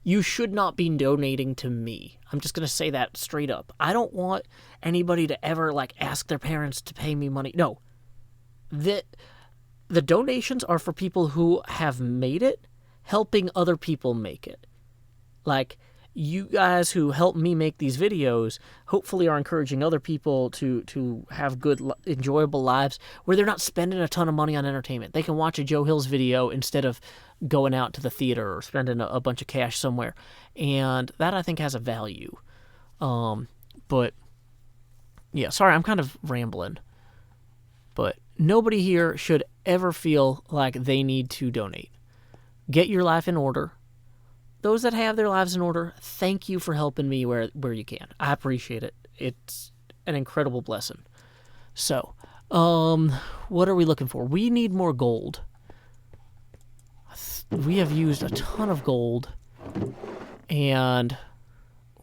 you should not be donating to me. I'm just going to say that straight up. I don't want anybody to ever, like, ask their parents to pay me money. No. The donations are for people who have made it, helping other people make it. Like, you guys who help me make these videos hopefully are encouraging other people to have good, enjoyable lives where they're not spending a ton of money on entertainment. They can watch a Joe Hills video instead of going out to the theater or spending a bunch of cash somewhere. And that, I think, has a value. But, yeah, sorry, I'm kind of rambling. But nobody here should ever feel like they need to donate. Get your life in order. Those that have their lives in order, thank you for helping me where you can. I appreciate it. It's an incredible blessing. So, what are we looking for? We need more gold. We have used a ton of gold, and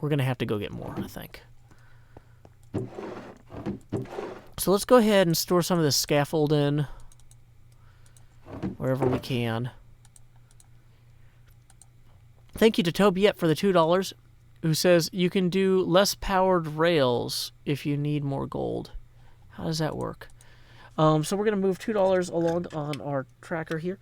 we're going to have to go get more, I think. So let's go ahead and store some of this scaffold in wherever we can. Thank you to Tobiette for the $2, who says you can do less powered rails if you need more gold. How does that work? So we're going to move $2 along on our tracker here.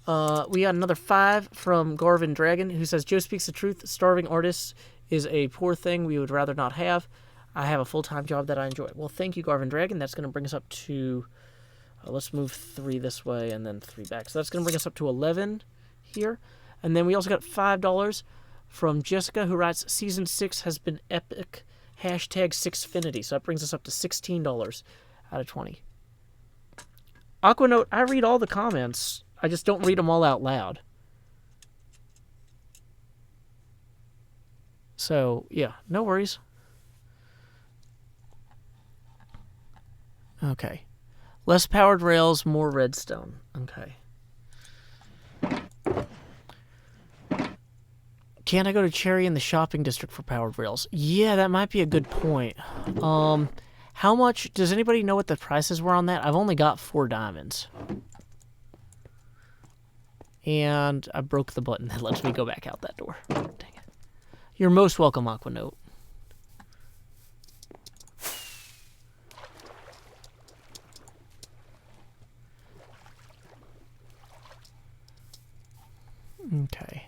We got another 5 from Garvin Dragon, who says, Joe speaks the truth. Starving artists is a poor thing we would rather not have. I have a full-time job that I enjoy. Well, thank you, Garvin Dragon. That's going to bring us up to... let's move 3 this way and then 3 back. So that's going to bring us up to 11 here. And then we also got $5 from Jessica, who writes, Season 6 has been epic. #6finity. So that brings us up to $16 out of 20. Aquanote, I read all the comments. I just don't read them all out loud. So, yeah, no worries. Okay. Less powered rails, more redstone. Okay. Can I go to Cherry in the shopping district for powered rails? Yeah, that might be a good point. How much... Does anybody know what the prices were on that? I've only got 4 diamonds. And I broke the button that lets me go back out that door. Dang it. You're most welcome, Aquanote. Okay.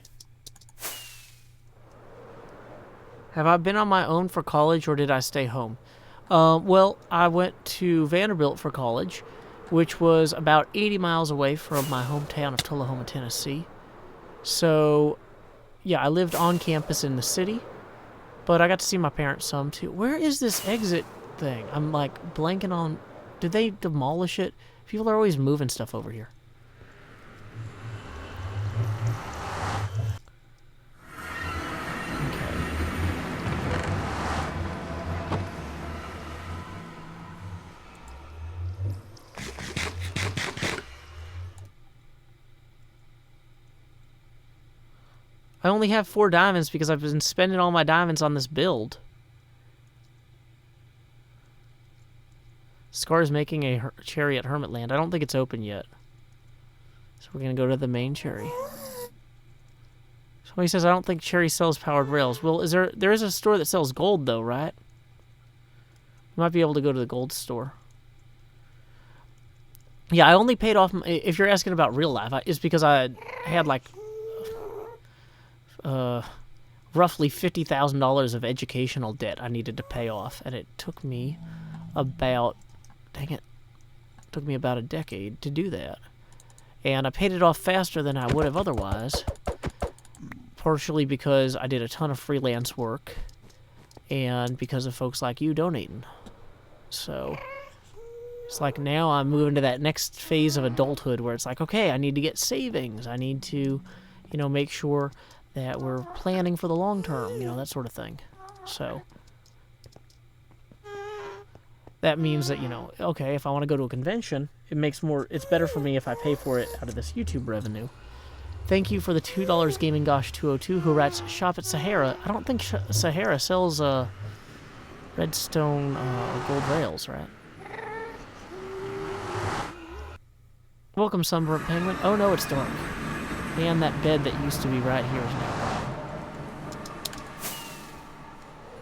Have I been on my own for college, or did I stay home? Well, I went to Vanderbilt for college, which was about 80 miles away from my hometown of Tullahoma, Tennessee. So, yeah, I lived on campus in the city, but I got to see my parents some, too. Where is this exit thing? I'm, like, blanking on... Did they demolish it? People are always moving stuff over here. I only have 4 diamonds because I've been spending all my diamonds on this build. Scar's making a cherry at Hermitland. I don't think it's open yet. So we're going to go to the main cherry. Somebody says, I don't think cherry sells powered rails. Well, there is a store that sells gold, though, right? We might be able to go to the gold store. Yeah, I only paid off... If you're asking about real life, it's because I had, like... roughly $50,000 of educational debt I needed to pay off, and it took me about, dang it, took me about a decade to do that. And I paid it off faster than I would have otherwise, partially because I did a ton of freelance work, and because of folks like you donating. So, it's like now I'm moving to that next phase of adulthood where it's like, okay, I need to get savings, I need to, make sure that we're planning for the long term, that sort of thing. So, that means that, okay, if I want to go to a convention, it's better for me if I pay for it out of this YouTube revenue. Thank you for the $2 Gaming Gosh 202 who writes, shop at Sahara. I don't think Sahara sells redstone or gold rails, right? Welcome, Sunburnt Penguin. Oh no, it's dark. And that bed that used to be right here is now gone.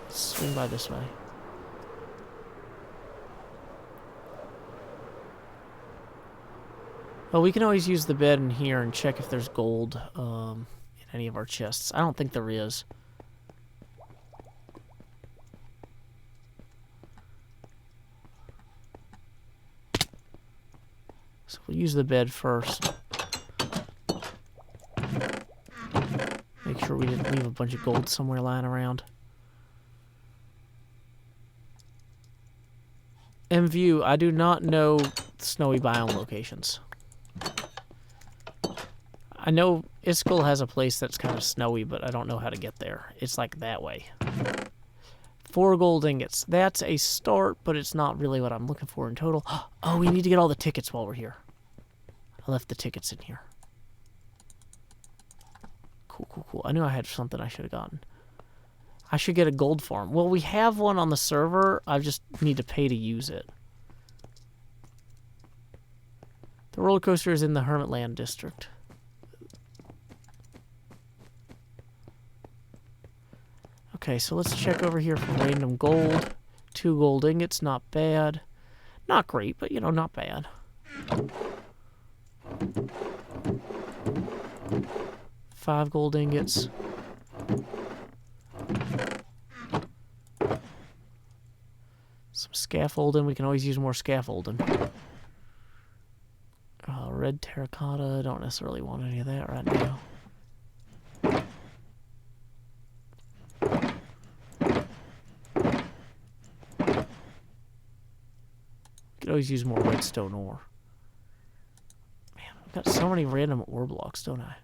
Let's swing by this way. Well, we can always use the bed in here and check if there's gold in any of our chests. I don't think there is. So we'll use the bed first. Make sure we didn't leave a bunch of gold somewhere lying around. MView, I do not know snowy biome locations. I know Iskall has a place that's kind of snowy, but I don't know how to get there. It's like that way. 4 gold ingots. That's a start, but it's not really what I'm looking for in total. Oh, we need to get all the tickets while we're here. I left the tickets in here. Cool. I knew I had something I should have gotten. I should get a gold farm. Well, we have one on the server. I just need to pay to use it. The roller coaster is in the Hermitland district. Okay, so let's check over here for random gold. 2 gold ingots, not bad. Not great, but, not bad. Five gold ingots. Some scaffolding. We can always use more scaffolding. Red terracotta. Don't necessarily want any of that right now. Could always use more redstone ore. Man, I've got so many random ore blocks, don't I?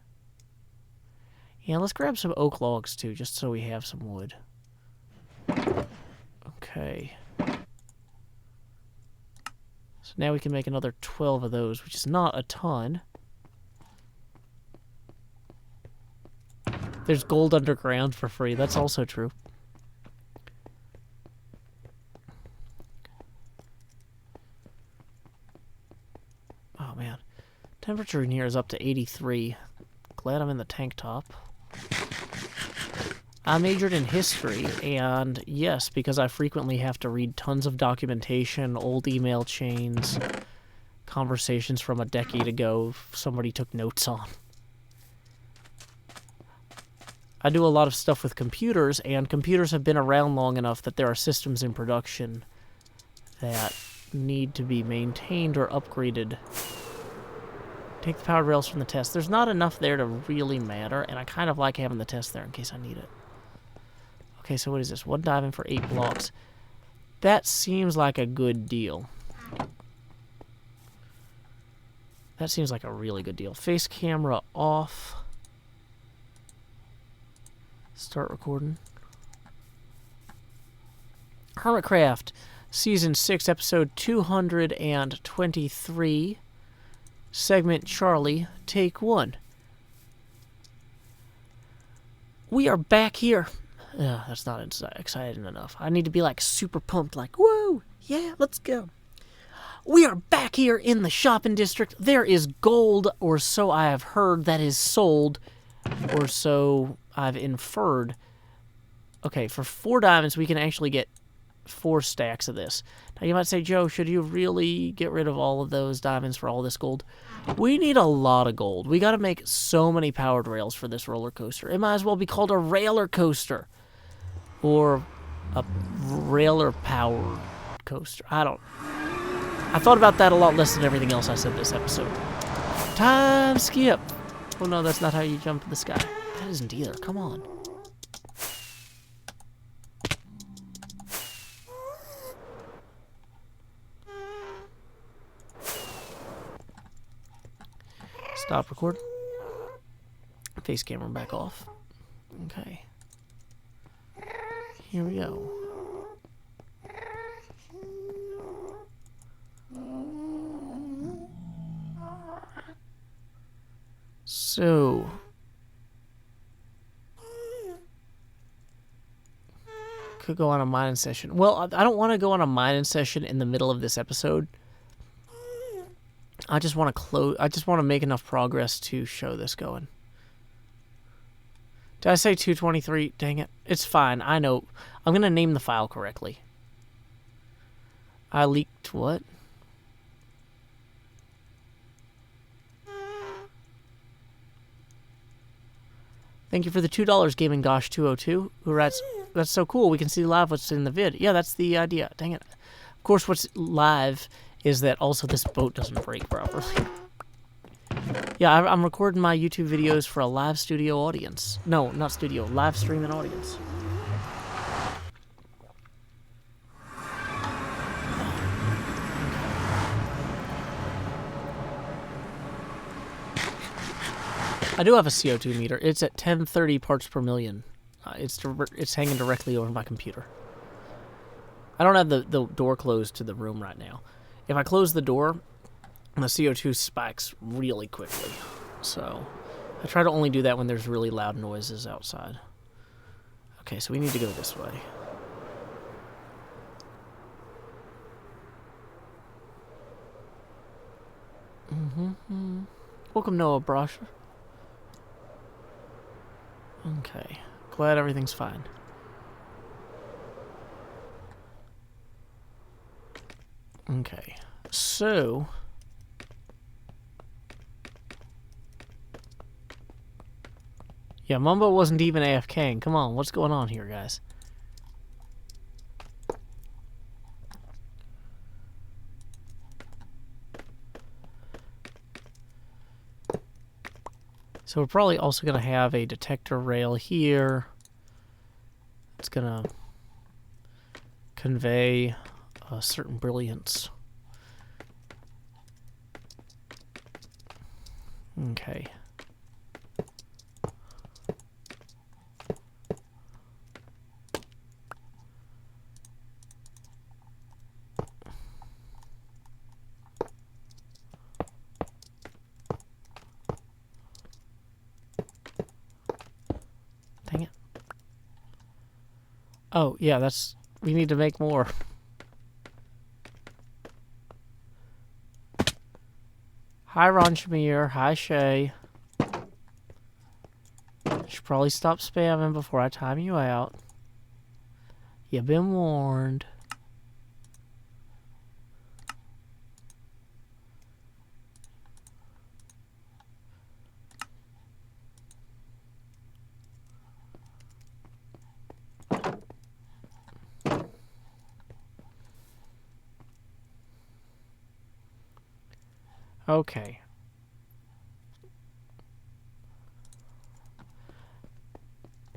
Yeah, let's grab some oak logs, too, just so we have some wood. Okay. So now we can make another 12 of those, which is not a ton. There's gold underground for free. That's also true. Oh, man. Temperature in here is up to 83. Glad I'm in the tank top. I majored in history, and yes, because I frequently have to read tons of documentation, old email chains, conversations from a decade ago somebody took notes on. I do a lot of stuff with computers, and computers have been around long enough that there are systems in production that need to be maintained or upgraded. Take the powered rails from the test. There's not enough there to really matter, and I kind of like having the test there in case I need it. Okay, so what is this? 1 diamond for 8 blocks. That seems like a good deal. That seems like a really good deal. Face camera off. Start recording. Hermitcraft, Season 6, Episode 223, Segment Charlie, Take 1. We are back here. That's not exciting enough. I need to be like super pumped, like, whoa, yeah, let's go. We are back here in the shopping district. There is gold, or so I have heard, that is sold, or so I've inferred. Okay, for 4 diamonds, we can actually get 4 stacks of this. Now, you might say, Joe, should you really get rid of all of those diamonds for all this gold? We need a lot of gold. We got to make so many powered rails for this roller coaster. It might as well be called a railer coaster. Or a railer-powered coaster. I thought about that a lot less than everything else I said this episode. Time skip. Oh no, that's not how you jump in the sky. That isn't either. Come on. Stop record. Face camera back off. Okay. Here we go. So, could go on a mining session. Well, I don't want to go on a mining session in the middle of this episode. I just want to close. I just want to make enough progress to show this going. Did I say 223? Dang it. It's fine. I know. I'm going to name the file correctly. I leaked what? Thank you for the $2, Gaming Gosh 202, who writes, that's so cool. We can see live what's in the vid. Yeah, that's the idea. Dang it. Of course, what's live is that also this boat doesn't break properly. Yeah, I'm recording my YouTube videos for a live studio audience. No, not studio, live streaming audience. I do have a CO2 meter. It's at 1030 parts per million. It's hanging directly over my computer. I don't have the door closed to the room right now. If I close the door, the CO2 spikes really quickly. So I try to only do that when there's really loud noises outside. Okay, so we need to go this way. Welcome, Noah Brosher. Okay, glad everything's fine. Okay, so yeah, Mumbo wasn't even AFKing. Come on, what's going on here, guys? So we're probably also going to have a detector rail here. It's going to convey a certain brilliance. Okay. Dang it. Oh, yeah, we need to make more. Hi, Ron Shamir. Hi, Shay. Should probably stop spamming before I time you out. You've been warned. Okay.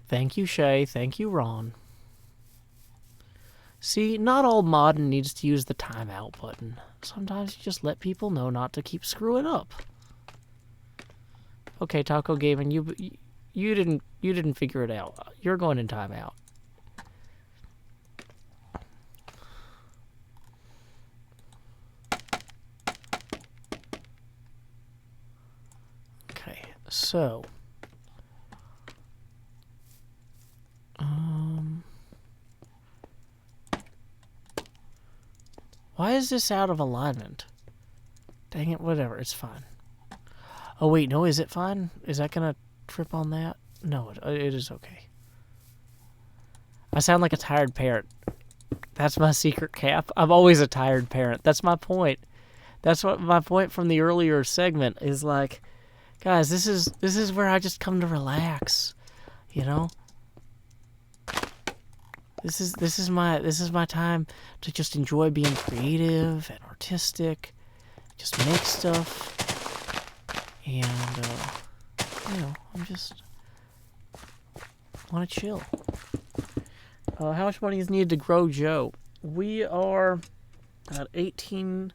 Thank you, Shay. Thank you, Ron. See, not all modding needs to use the timeout button. Sometimes you just let people know not to keep screwing up. Okay, Taco Gaming, you didn't figure it out. You're going in timeout. Okay, so why is this out of alignment? Dang it, whatever, it's fine. Oh wait, no, is it fine? Is that gonna trip on that? No, it is okay. I sound like a tired parent. That's my secret cap. I'm always a tired parent. That's my point. That's what my point from the earlier segment is, like, guys, this is where I just come to relax, you know? This is my time to just enjoy being creative and artistic, just make stuff, and you know, I'm just want to chill. How much money is needed to grow Joe? We are at $18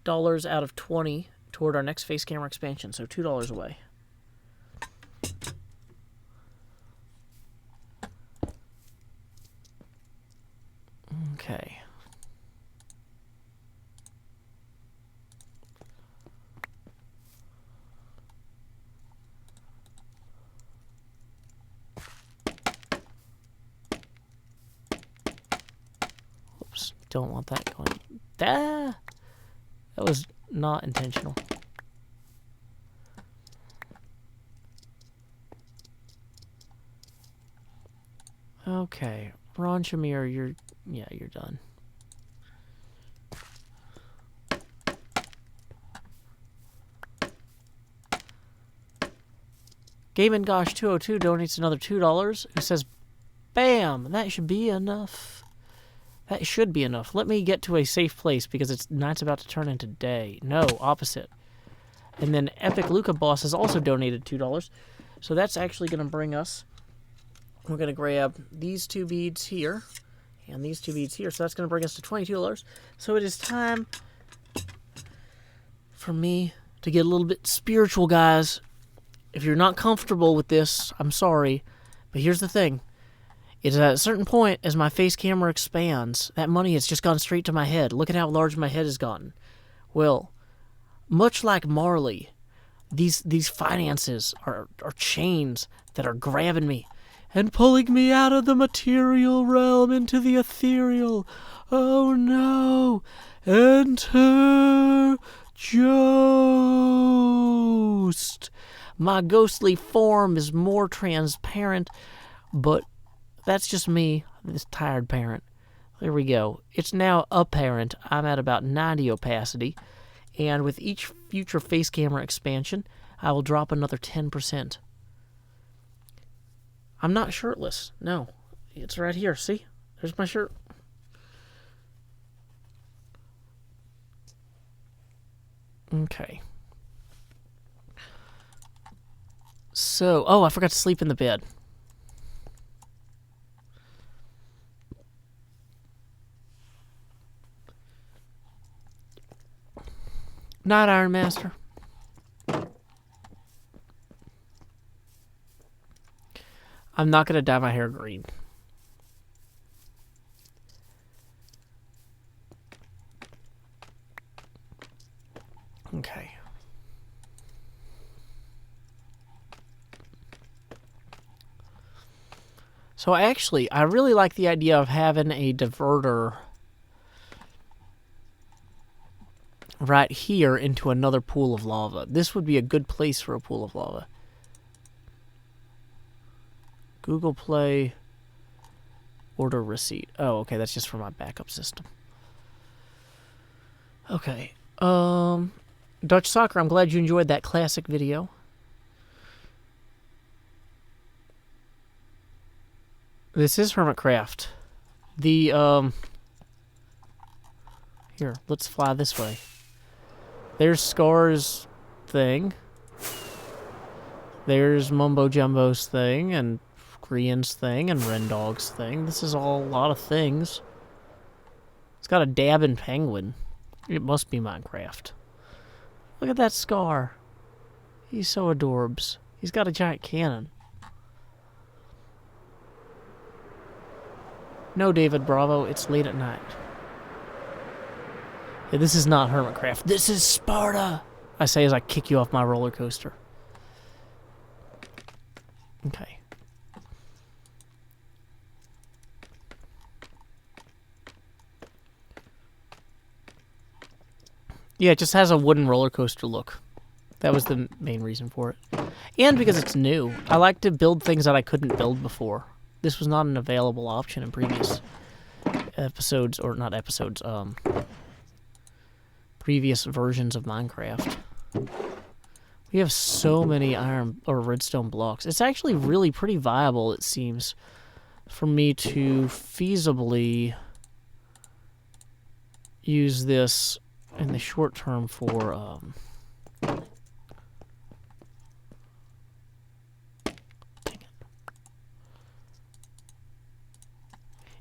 out of 20 toward our next face camera expansion, so $2 away. Okay. Oops, don't want that going. Ah! That was not intentional. Okay, Ron Shamir, you're done. Game Gosh 202 donates another $2, who says, "Bam! That should be enough. That should be enough. Let me get to a safe place because night's about to turn into day." No, opposite. And then Epic Luca Boss has also donated $2, so that's actually going to bring us. We're going to grab these two beads here and these two beads here, so that's going to bring us to $22. So it is time for me to get a little bit spiritual, guys. If you're not comfortable with this, I'm sorry, but here's the thing. It's at a certain point, as my face camera expands, that money has just gone straight to my head. Look at how large my head has gotten. Well, much like Marley, these finances are chains that are grabbing me and pulling me out of the material realm into the ethereal. Oh no! Enter Ghost! My ghostly form is more transparent, but that's just me, this tired parent. There we go. It's now apparent I'm at about 90 opacity, and with each future face camera expansion, I will drop another 10%. I'm not shirtless. No. It's right here. See? There's my shirt. Okay. So, oh, I forgot to sleep in the bed. Night, Iron Master. I'm not going to dye my hair green. Okay. So actually, I really like the idea of having a diverter right here into another pool of lava. This would be a good place for a pool of lava. Google Play order receipt. Oh, okay, that's just for my backup system. Okay. Dutch Soccer, I'm glad you enjoyed that classic video. This is Hermitcraft. The, here, let's fly this way. There's Scar's thing. There's Mumbo Jumbo's thing, and Grian's thing, and Rendog's thing. This is all a lot of things. It's got a dabbing penguin. It must be Minecraft. Look at that Scar. He's so adorbs. He's got a giant cannon. No, David Bravo, it's late at night. Yeah, this is not Hermitcraft. This is Sparta! I say as I kick you off my roller coaster. Okay. Yeah, it just has a wooden roller coaster look. That was the main reason for it. And because it's new. I like to build things that I couldn't build before. This was not an available option in previous episodes, or not episodes, previous versions of Minecraft. We have so many iron or redstone blocks. It's actually really pretty viable, it seems, for me to feasibly use this in the short term for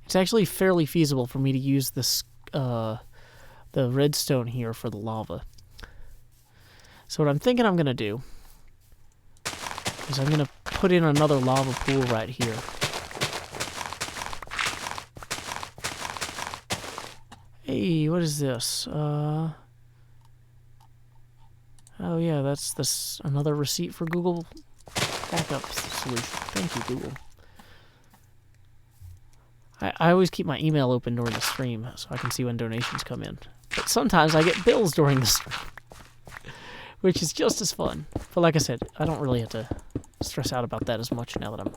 it's actually fairly feasible for me to use this the redstone here for the lava. So what I'm thinking I'm gonna do is I'm gonna put in another lava pool right here. Hey, what is this? Oh yeah, that's this another receipt for Google backup solution. Thank you, Google. I always keep my email open during the stream so I can see when donations come in. But sometimes I get bills during the stream, which is just as fun. But like I said, I don't really have to stress out about that as much now that I'm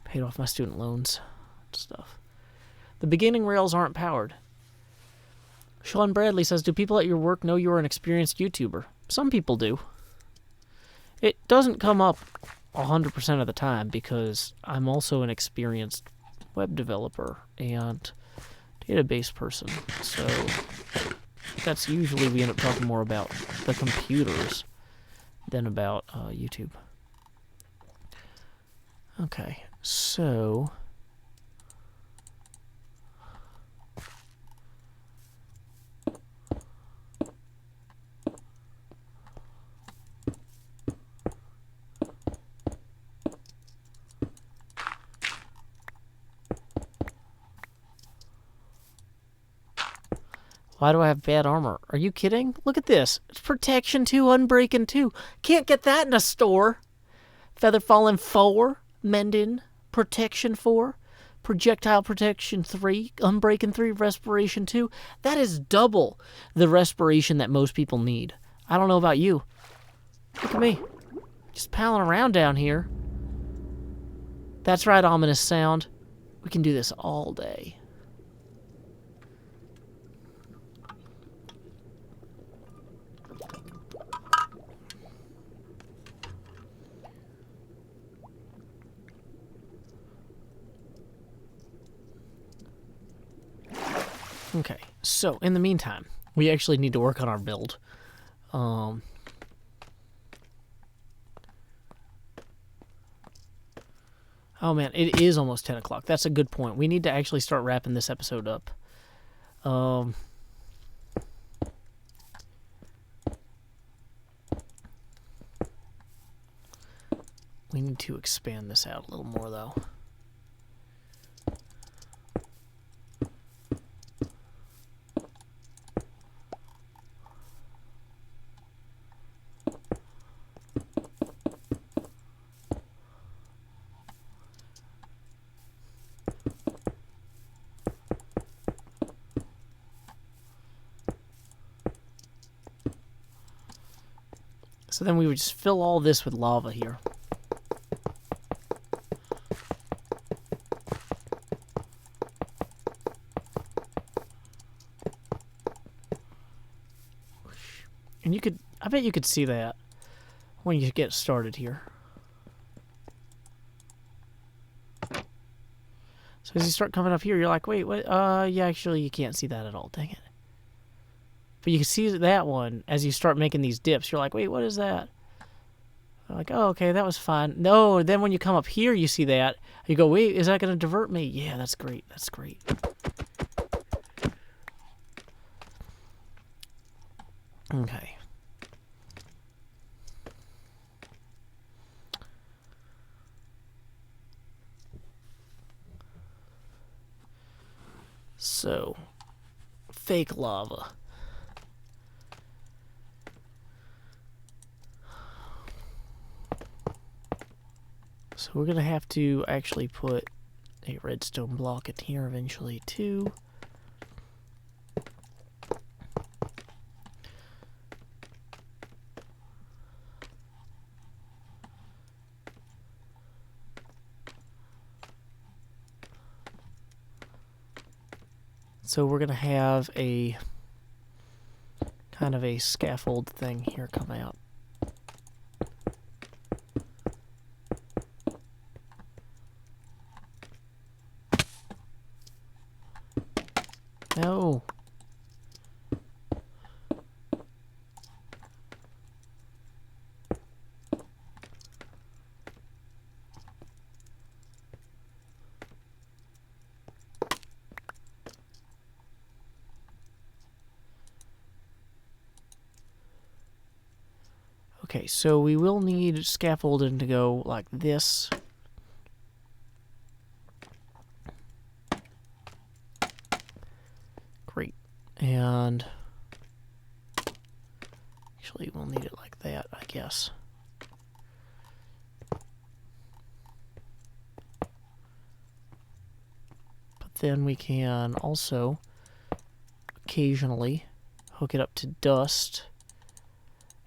paid off my student loans and stuff. The beginning rails aren't powered. Sean Bradley says, do people at your work know you're an experienced YouTuber? Some people do. It doesn't come up 100% of the time because I'm also an experienced web developer and database person. So that's usually we end up talking more about the computers than about YouTube. Okay, so why do I have bad armor? Are you kidding? Look at this. It's protection 2, unbreaking 2. Can't get that in a store. Feather falling 4, mending, protection 4, projectile protection 3, unbreaking 3, respiration 2. That is double the respiration that most people need. I don't know about you. Look at me. Just palling around down here. That's right, ominous sound. We can do this all day. Okay, so in the meantime, we actually need to work on our build. Oh man, it is almost 10 o'clock. That's a good point. We need to actually start wrapping this episode up. We need to expand this out a little more, though. So then we would just fill all this with lava here. And you could, I bet you could see that when you get started here. So as you start coming up here, you're like, wait, what? Yeah, actually you can't see that at all, dang it. But you can see that one as you start making these dips. You're like, wait, what is that? I'm like, oh, okay, that was fine. No, then when you come up here, you see that. You go, wait, is that going to divert me? Yeah, that's great. That's great. Okay. So, fake lava. So we're going to have to actually put a redstone block in here eventually too. So we're going to have a kind of a scaffold thing here come out. No. Okay, so we will need scaffolding to go like this. Great. And actually we'll need it like that, I guess. But then we can also occasionally hook it up to dust.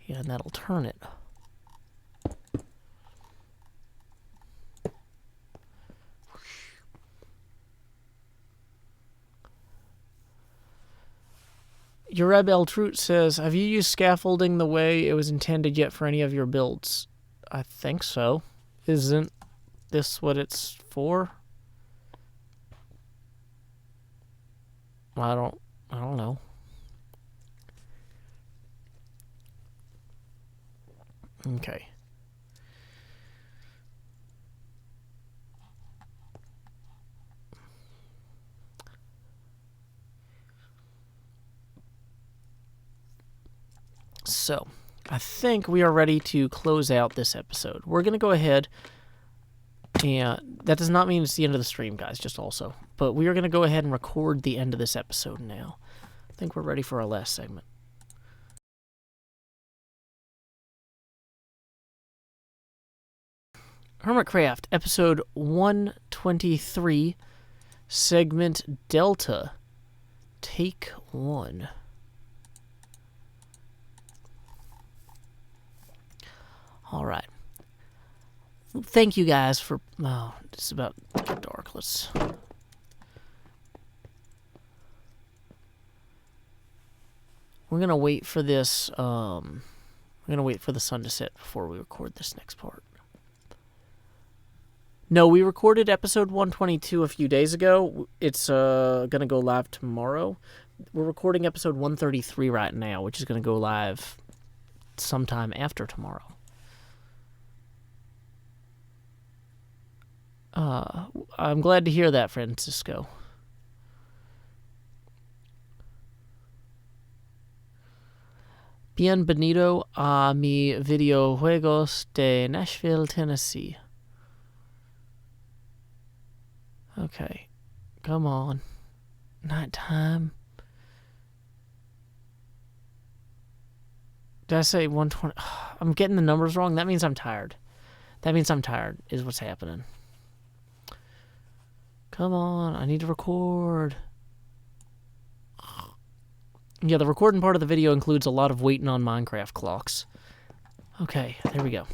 Yeah, and that'll turn it. Ureb Trut says, have you used scaffolding the way it was intended yet for any of your builds? I think so. Isn't this what it's for? I don't know. Okay. So, I think we are ready to close out this episode. We're going to go ahead, and that does not mean it's the end of the stream, guys, just also. But we are going to go ahead and record the end of this episode now. I think we're ready for our last segment. Hermitcraft, episode 123, segment Delta, take 1. All right. Thank you guys for... Oh, it's about to get dark. Let's... We're going to wait for this... We're going to wait for the sun to set before we record this next part. No, we recorded episode 122 a few days ago. It's going to go live tomorrow. We're recording episode 133 right now, which is going to go live sometime after tomorrow. I'm glad to hear that, Francisco. Bienvenido a mi videojuegos de Nashville, Tennessee. Okay, come on. Nighttime. Did I say 120? I'm getting the numbers wrong. That means I'm tired. That means I'm tired is what's happening. Come on, I need to record. Yeah, the recording part of the video includes a lot of waiting on Minecraft clocks. Okay, there we go.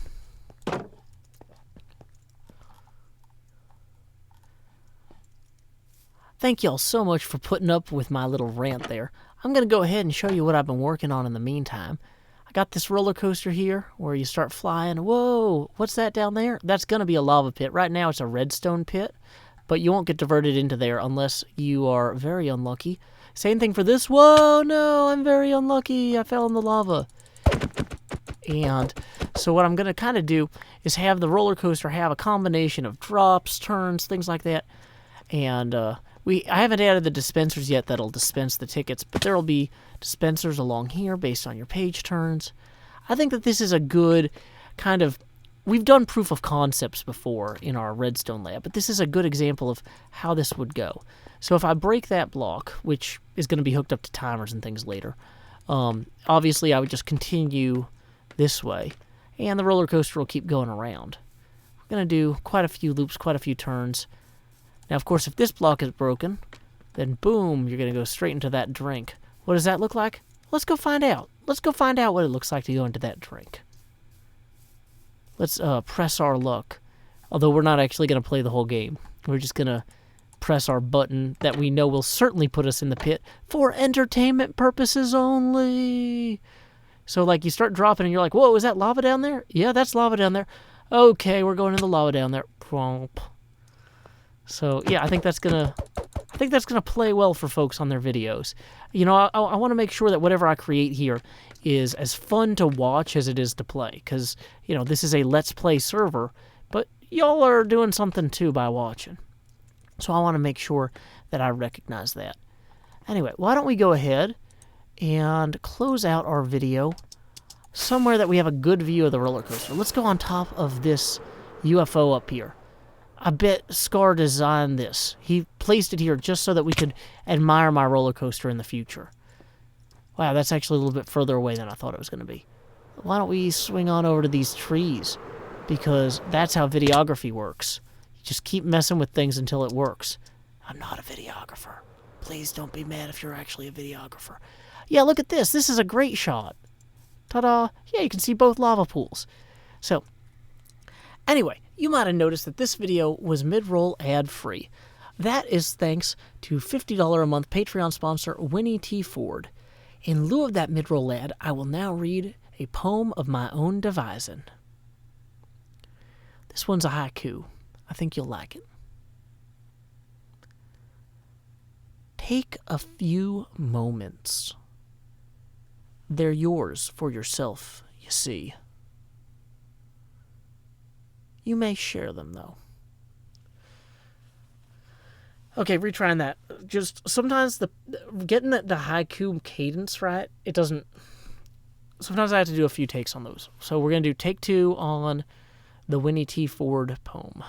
Thank y'all so much for putting up with my little rant there. I'm going to go ahead and show you what I've been working on in the meantime. I got this roller coaster here where you start flying. Whoa, what's that down there? That's going to be a lava pit. Right now it's a redstone pit, but you won't get diverted into there unless you are very unlucky. Same thing for this. Whoa, no, I'm very unlucky. I fell in the lava. And so what I'm going to kind of do is have the roller coaster have a combination of drops, turns, things like that. And I haven't added the dispensers yet that'll dispense the tickets, but there'll be dispensers along here based on your page turns. I think that this is a good kind of... We've done proof of concepts before in our Redstone lab, but this is a good example of how this would go. So if I break that block, which is going to be hooked up to timers and things later, obviously I would just continue this way, and the roller coaster will keep going around. We're going to do quite a few loops, quite a few turns. Now, of course, if this block is broken, then boom, you're going to go straight into that drink. What does that look like? Let's go find out. Let's go find out what it looks like to go into that drink. Let's press our luck. Although we're not actually going to play the whole game. We're just going to press our button that we know will certainly put us in the pit for entertainment purposes only. So, like, you start dropping and you're like, whoa, is that lava down there? Yeah, that's lava down there. Okay, we're going to the lava down there. So, yeah, I think that's gonna play well for folks on their videos. You know, I want to make sure that whatever I create here is as fun to watch as it is to play. Because, you know, this is a Let's Play server, but y'all are doing something too by watching. So I want to make sure that I recognize that. Anyway, why don't we go ahead and close out our video somewhere that we have a good view of the roller coaster. Let's go on top of this UFO up here. I bet Scar designed this. He placed it here just so that we could admire my roller coaster in the future. Wow, that's actually a little bit further away than I thought it was going to be. Why don't we swing on over to these trees? Because that's how videography works. You just keep messing with things until it works. I'm not a videographer. Please don't be mad if you're actually a videographer. Yeah, look at this. This is a great shot. Ta-da. Yeah, you can see both lava pools. So, anyway, you might have noticed that this video was mid-roll ad-free. That is thanks to $50 a month Patreon sponsor Winnie T. Ford. In lieu of that mid-roll ad, I will now read a poem of my own devising. This one's a haiku. I think you'll like it. Take a few moments. They're yours for yourself, you see. You may share them, though. Okay, retrying that. Just sometimes getting the haiku cadence right, it doesn't... Sometimes I have to do a few takes on those. So we're going to do take 2 on the Winnie T. Ford poem.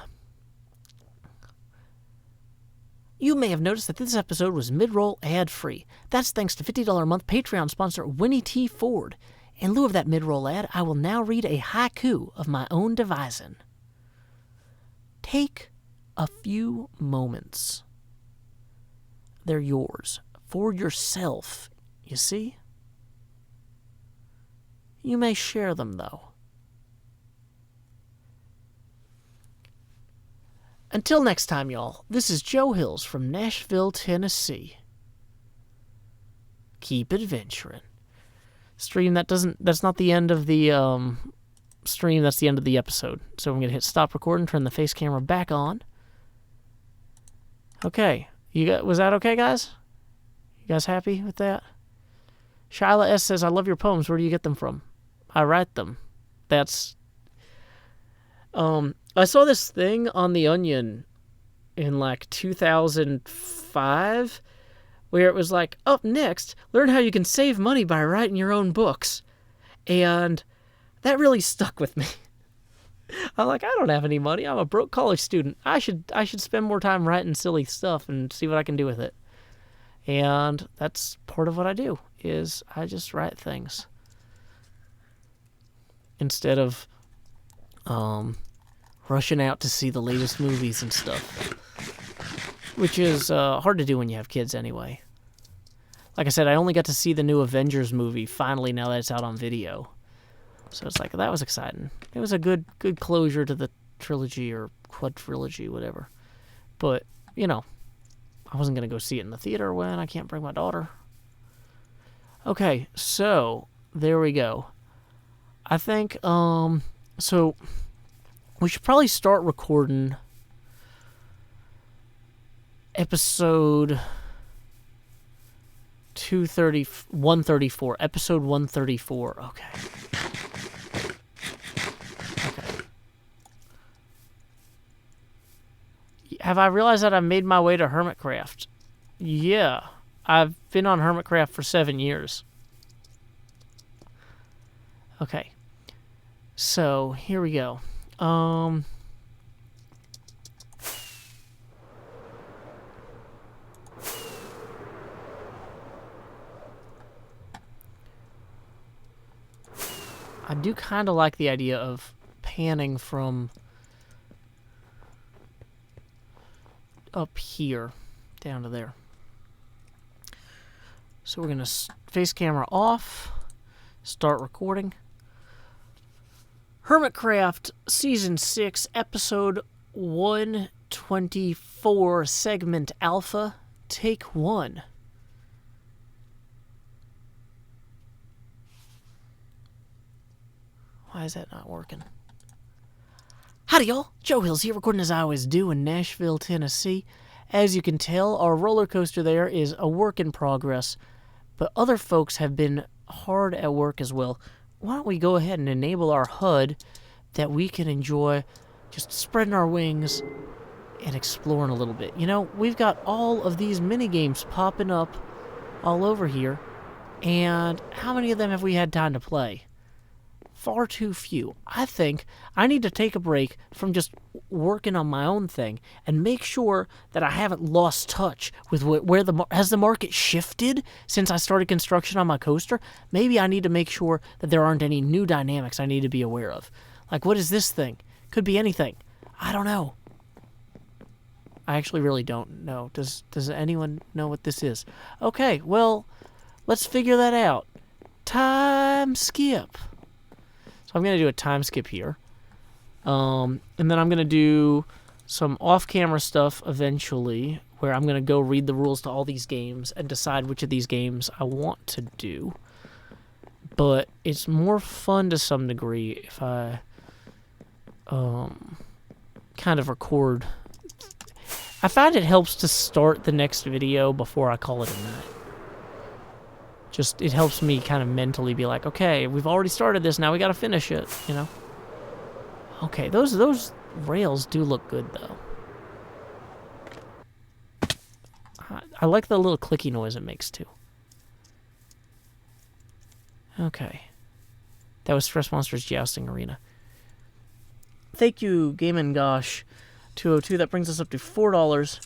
You may have noticed that this episode was mid-roll ad-free. That's thanks to $50 a month Patreon sponsor Winnie T. Ford. In lieu of that mid-roll ad, I will now read a haiku of my own devising. Take a few moments. They're yours, for yourself, you see? You may share them, though. Until next time, y'all, this is Joe Hills from Nashville, Tennessee. Keep adventuring. Stream, that's not the end of the stream, that's the end of the episode. So I'm going to hit stop recording, turn the face camera back on. Okay. Was that okay, guys? You guys happy with that? Shyla S. says, I love your poems. Where do you get them from? I write them. That's... I saw this thing on The Onion in like 2005 where it was like, up next, learn how you can save money by writing your own books. And that really stuck with me. I'm like, I don't have any money. I'm a broke college student. I should spend more time writing silly stuff and see what I can do with it. And that's part of what I do, is I just write things. Instead of rushing out to see the latest movies and stuff. Which is hard to do when you have kids anyway. Like I said, I only got to see the new Avengers movie finally now that it's out on video. So it's like, that was exciting. It was a good closure to the trilogy or quadrilogy, whatever. But, you know, I wasn't going to go see it in the theater when I can't bring my daughter. Okay, so there we go. I think, so we should probably start recording episode 134. Episode 134. Okay. Have I realized that I've made my way to Hermitcraft? Yeah. I've been on Hermitcraft for 7 years. Okay. So, here we go. I do kind of like the idea of panning from up here down to there. So we're going to face camera off, start recording. Hermitcraft Season 6, Episode 124, Segment Alpha, Take 1. Why is that not working? Howdy, y'all. Joe Hills here, recording as I always do in Nashville, Tennessee. As you can tell, our roller coaster there is a work in progress, but other folks have been hard at work as well. Why don't we go ahead and enable our HUD that we can enjoy just spreading our wings and exploring a little bit. You know, we've got all of these mini games popping up all over here, and how many of them have we had time to play? Far too few. I think I need to take a break from just working on my own thing and make sure that I haven't lost touch with where has the market shifted since I started construction on my coaster. Maybe I need to make sure that there aren't any new dynamics I need to be aware of. Like, what is this thing? Could be anything. I don't know. I actually really don't know. Does anyone know what this is? Okay, well, let's figure that out. Time skip. I'm going to do a time skip here. And then I'm going to do some off-camera stuff eventually, where I'm going to go read the rules to all these games and decide which of these games I want to do. But it's more fun to some degree if I kind of record. I find it helps to start the next video before I call it a night. Just, it helps me kind of mentally be like, okay, we've already started this, now we gotta finish it, you know? Okay, those rails do look good, though. I like the little clicky noise it makes, too. Okay. That was Stress Monsters Jousting Arena. Thank you, Game & Gosh 202. That brings us up to $4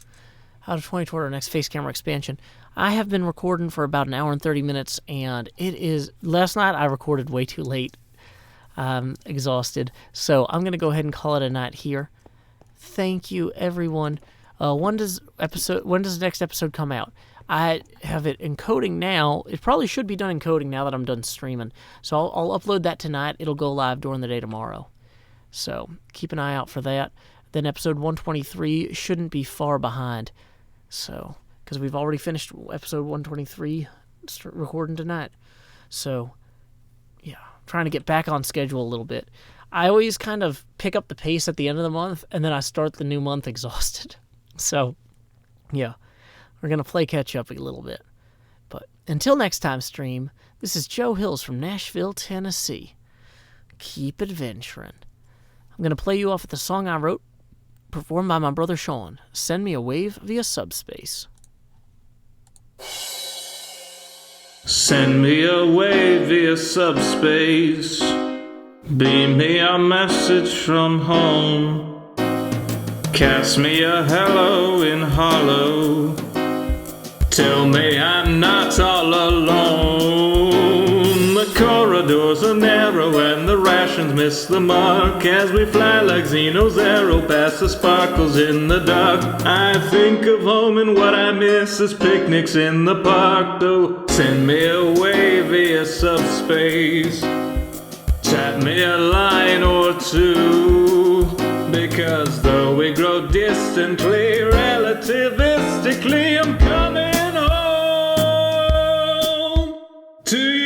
out of 20 toward our next face camera expansion. I have been recording for about an hour and 30 minutes, and it is... Last night, I recorded way too late. I'm exhausted. So I'm going to go ahead and call it a night here. Thank you, everyone. When does the next episode come out? I have it encoding now. It probably should be done encoding now that I'm done streaming. So I'll upload that tonight. It'll go live during the day tomorrow. So keep an eye out for that. Then episode 123 shouldn't be far behind. So... because we've already finished episode 123 recording tonight. So, yeah, trying to get back on schedule a little bit. I always kind of pick up the pace at the end of the month, and then I start the new month exhausted. So, yeah, we're going to play catch up a little bit. But until next time, stream, this is Joe Hills from Nashville, Tennessee. Keep adventuring. I'm going to play you off with the song I wrote, performed by my brother Sean. Send me a wave via subspace. Send me away via subspace. Beam me a message from home. Cast me a hello in hollow. Tell me I'm not all alone. The corridors are narrow and the rations miss the mark as we fly like Xeno's arrow past the sparkles in the dark. I think of home and what I miss is picnics in the park. So send me away via subspace. Tap me a line or two, because though we grow distantly, relativistically, I'm coming home to you.